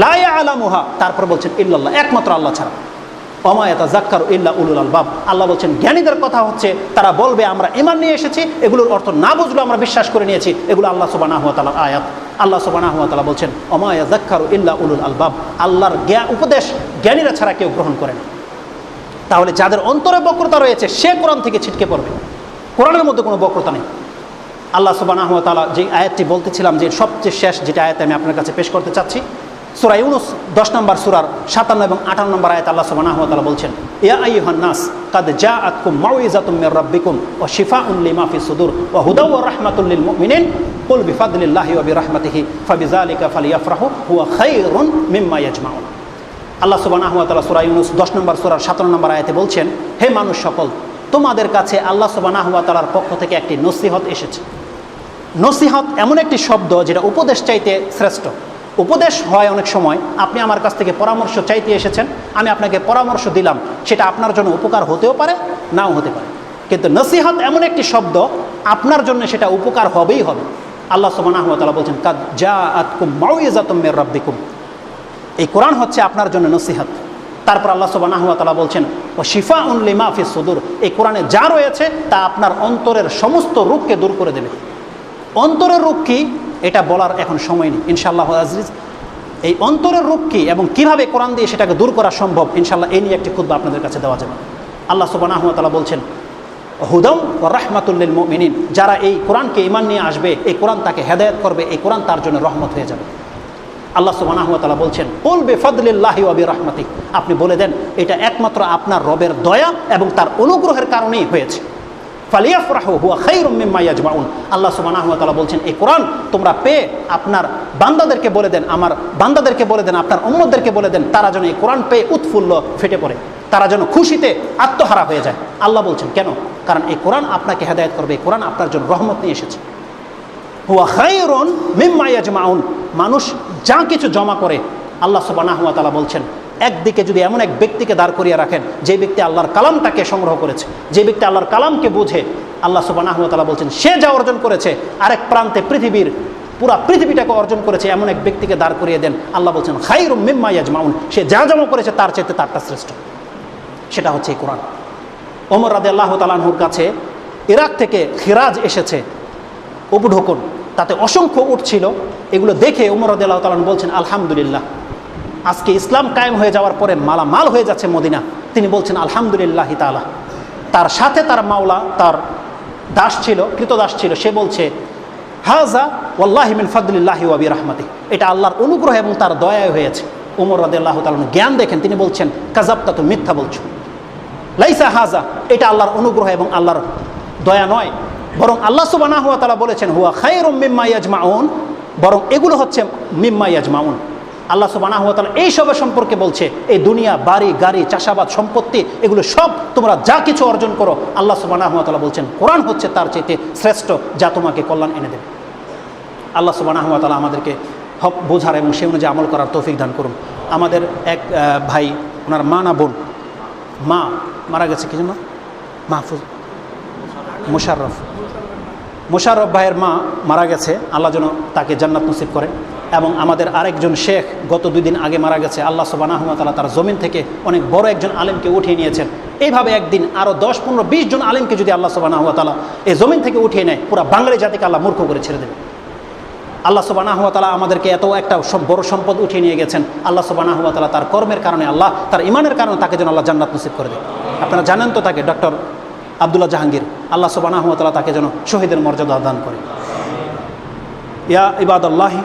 লা ইয়ালামুহা, তারপর বলছেন ইল্লাল্লাহ, একমাত্র আল্লাহ ছাড়া। ওমা ইয়াতাযাক্কারু ইল্লা উলুল আলবাব। আল্লাহ বলছেন জ্ঞানীদের কথা হচ্ছে তারা বলবে আমরা ঈমান নিয়ে এসেছি, এগুলোর অর্থ না বুঝলেও আমরা বিশ্বাস করে নিয়েছি। এগুলো আল্লাহ সুবহানাহু ওয়া তাআলার আয়াত। আল্লাহ সুবহানাহু ওয়া তাআলা বলছেন ওমা ইয়াযাক্কারু ইল্লা উলুল আলবাব। আল্লাহর উপদেশ জ্ঞানীরা ছাড়া কেউ গ্রহণ করে না। তাহলে যাদের অন্তরে বক্রতা রয়েছে সে কোরআন থেকে ছিটকে পড়বে। কোরআনের মধ্যে কোনো বক্রতা নেই। আল্লাহ সুবহানাহু ওয়া তাআলা যে আয়াতটি বলতেছিলাম, যে সবচেয়ে শেষ যেটা আয়াত আমি আপনার কাছে পেশ করতে চাচ্ছি, সূরা ইউনূস 10 নম্বর সূরার 57 এবং 58 নম্বর আয়াত আল্লাহ সুবহানাহু ওয়া তাআলা বলছেন, ইয়া আইয়ুহান নাস কাদ জাআতকুম মাউইযাতুম মির রাব্বিকুম ওয়া শিফাউন লিমা ফিস সুদুর ওয়া হুদাও ওয়া রাহমাতুল লিল মুমিনিন কুল বিফাদলিল্লাহি ওয়া বিরাহমাতিহি ফাবিযালিকা ফালিয়াফরাহু হুয়া খায়রুন মিম্মা ইয়াজমাউন। আল্লাহ সুবহানাহু ওয়া তাআলা সূরা ইউনূস 10 নম্বর সূরার 57 নম্বর আয়াতে বলছেন, হে মানুষ সকল, তোমাদের কাছে আল্লাহ সুবহানাহু ওয়া তাআলার পক্ষ থেকে একটি নসিহত এসেছে। নসিহত এমন একটি শব্দ যেটা উপদেশ চাইতে শ্রেষ্ঠ। উপদেশ হয় অনেক সময় আপনি আমার কাছ থেকে পরামর্শ চাইতে এসেছেন, আমি আপনাকে পরামর্শ দিলাম, সেটা আপনার জন্য উপকার হতেও পারে, নাও হতে পারে। কিন্তু নসিহত এমন একটি শব্দ, আপনার জন্য সেটা উপকার হবেই হবে। আল্লাহ সুবহানাহু ওয়া তাআলা বলছেন, কাদ জাআতকুম মাউইযাতুম মির রাব্বিকুম, এই কোরআন হচ্ছে আপনার জন্য নসিহত। তারপর আল্লাহ সুবহানাহু ওয়া তাআলা বলছেন, ও শিফাউন লিমা ফিস সুদুর, এই কোরআনে যা রয়েছে তা আপনার অন্তরের সমস্ত রোগকে দূর করে দেবে। অন্তরের রোগ কি এটা বলার এখন সময় নেই। ইনশাআল্লাহ আজিজ, এই অন্তরের রোগ কি এবং কিভাবে কোরআন দিয়ে সেটাকে দূর করা সম্ভব, ইনশাআল্লাহ এই নিয়ে একটি খুতবা আপনাদের কাছে দেওয়া যাবে। আল্লাহ সুবহানাহু ওয়া তাআলা বলছেন, হুদাও ওয়া রাহমাতুল লিল মুমিনিন, যারা এই কোরআনকে ঈমান নিয়ে আসবে, এই কোরআন তাকে হেদায়েত করবে, এই কোরআন তার জন্য রহমত হয়ে যাবে। আল্লাহ সুবহানাহু ওয়া তাআলা বলছেন, কুল বিফাদলিল্লাহি ওয়া বিরাহমাতিহি, আপনি বলে দেন এটা একমাত্র আপনার রবের দয়া এবং তার অনুগ্রহের কারণেই হয়েছে। ফালিয়াফরাহু হুয়া খায়রুম মিম্মা ইয়াজমাউন, আল্লাহ সুবহানাহু ওয়া তাআলা বলছেন, এই কোরআন তোমরা পেয়ে আপনার বান্দাদেরকে বলে দেন, আমার বান্দাদেরকে বলে দেন, আপনার উম্মতদেরকে বলে দেন, তারা যেন এই কোরআন পেয়ে উৎফুল্ল ফেটে পড়ে, তারা যেন খুশিতে আত্মহারা হয়ে যায়। আল্লাহ বলছেন কেন? কারণ এই কোরআন আপনাকে হেদায়েত করবে, এই কোরআন আপনার জন্য রহমত নিয়ে এসেছে। হুয়া খায়রুন মিম্মা ইয়াজমাউন, মানুষ যা কিছু জমা করে, আল্লাহ সুবহানাহু ওয়া তাআলা বলছেন, একদিকে যদি এমন এক ব্যক্তিকে দাঁড় করিয়ে রাখেন, যে ব্যক্তি আল্লাহর কালামটাকে সংগ্রহ করেছে, যে ব্যক্তি আল্লাহর কালামকে বুঝে, আল্লাহ সুবহানাহু ওয়া তাআলা বলছেন সে যা অর্জন করেছে, আরেক প্রান্তে পৃথিবীর পুরা পৃথিবীটাকে অর্জন করেছে, এমন এক ব্যক্তিকে দাঁড় করিয়ে দেন, আল্লাহ বলছেন খায়রুম মিম্মা ইয়াজমাউন, সে যা জমা করেছে তার চাইতে তারটা শ্রেষ্ঠ। সেটা হচ্ছে এই কোরআন। ওমর রাদিয়াল্লাহু তাআলা আনহুর কাছে ইরাক থেকে খিরাজ এসেছে, উপঢৌকন, তাতে অসংখ্য উট ছিল। এগুলো দেখে ওমর রাদিয়াল্লাহু তাআলা বলছেন, আলহামদুলিল্লাহ, আজকে ইসলাম কায়েম হয়ে যাওয়ার পরে মালামাল হয়ে যাচ্ছে মদিনা। তিনি বলছেন আলহামদুলিল্লাহি তাআলা। তার সাথে তার মাওলা, তার দাস ছিল, কৃতদাস ছিল, সে বলছে, হাযা ওয়াল্লাহি মিন ফাদলিল্লাহি ওয়া বিরাহমাতিহি, এটা আল্লাহর অনুগ্রহ এবং তার দয়ায় হয়েছে। ওমর রাদিয়াল্লাহু তাআলা জ্ঞান দেখেন, তিনি বলছেন, কাযাবতা, তুমি মিথ্যা বলছো, লাইসা হাযা, এটা আল্লাহর অনুগ্রহ এবং আল্লাহর দয়া নয়, বরং আল্লাহ সুবহানাহু ওয়া তাআলা বলেছেন হুয়া খায়রুম মিম্মা ইয়াজমাউন, বরং এগুলো হচ্ছে মিম্মা ইয়াজমাউন। আল্লাহ সুবহানাহু ওয়া তাআলা এই সবের সম্পর্কে বলছে, এই দুনিয়া, বাড়ি গাড়ি, চাষাবাদ, সম্পত্তি, এগুলো সব তোমরা যা কিছু অর্জন করো, আল্লাহ সুবহানাহু ওয়া তাআলা বলছেন কোরআন হচ্ছে তার চাইতে শ্রেষ্ঠ, যা তোমাকে কল্যাণ এনে দেবে। আল্লাহ সুবহানাহু ওয়া তাআলা আমাদেরকে হক বোঝার এবং সে অনুযায়ী আমল করার তৌফিক দান করুন। আমাদের এক ভাই, ওনার মা না বোন, মা মারা গেছে, কি জন্য? মাহফুজ মোশাররফ ভাইয়ের মা মারা গেছে, আল্লাহ যেন তাকে জান্নাত নসিব করেন। এবং আমাদের আরেকজন শেখ গত 2 দিন আগে মারা গেছে, আল্লাহ সুবহানাহু ওয়া তাআলা তার জমিন থেকে অনেক বড় একজন আলেমকে উঠিয়ে নিয়েছেন। এইভাবে একদিন আরও 10, 15, 20 জন আলেমকে যদি আল্লাহ সুবহানাহু ওয়া তাআলা এই জমিন থেকে উঠিয়ে নেয়, পুরো বাঙালি জাতিকে আল্লাহ মূর্খ করে ছেড়ে দেবে। আল্লাহ সুবহানাহু ওয়া তাআলা আমাদেরকে এত একটা বড় সম্পদ উঠিয়ে নিয়ে গেছেন, আল্লাহ সুবহানাহু ওয়া তাআলা তার কর্মের কারণে, আল্লাহ তার ইমানের কারণে তাকে যেন আল্লাহ জান্নাত নসিব করে দেয়। আপনারা জানেন তো তাকে, ডক্টর আব্দুল্লাহ জাহাঙ্গীর, আল্লাহ সুবহানাহু ওয়া তাআলা তাকে যেন শহীদের মর্যাদা দান করে। ইয়া ইবাদাল্লাহি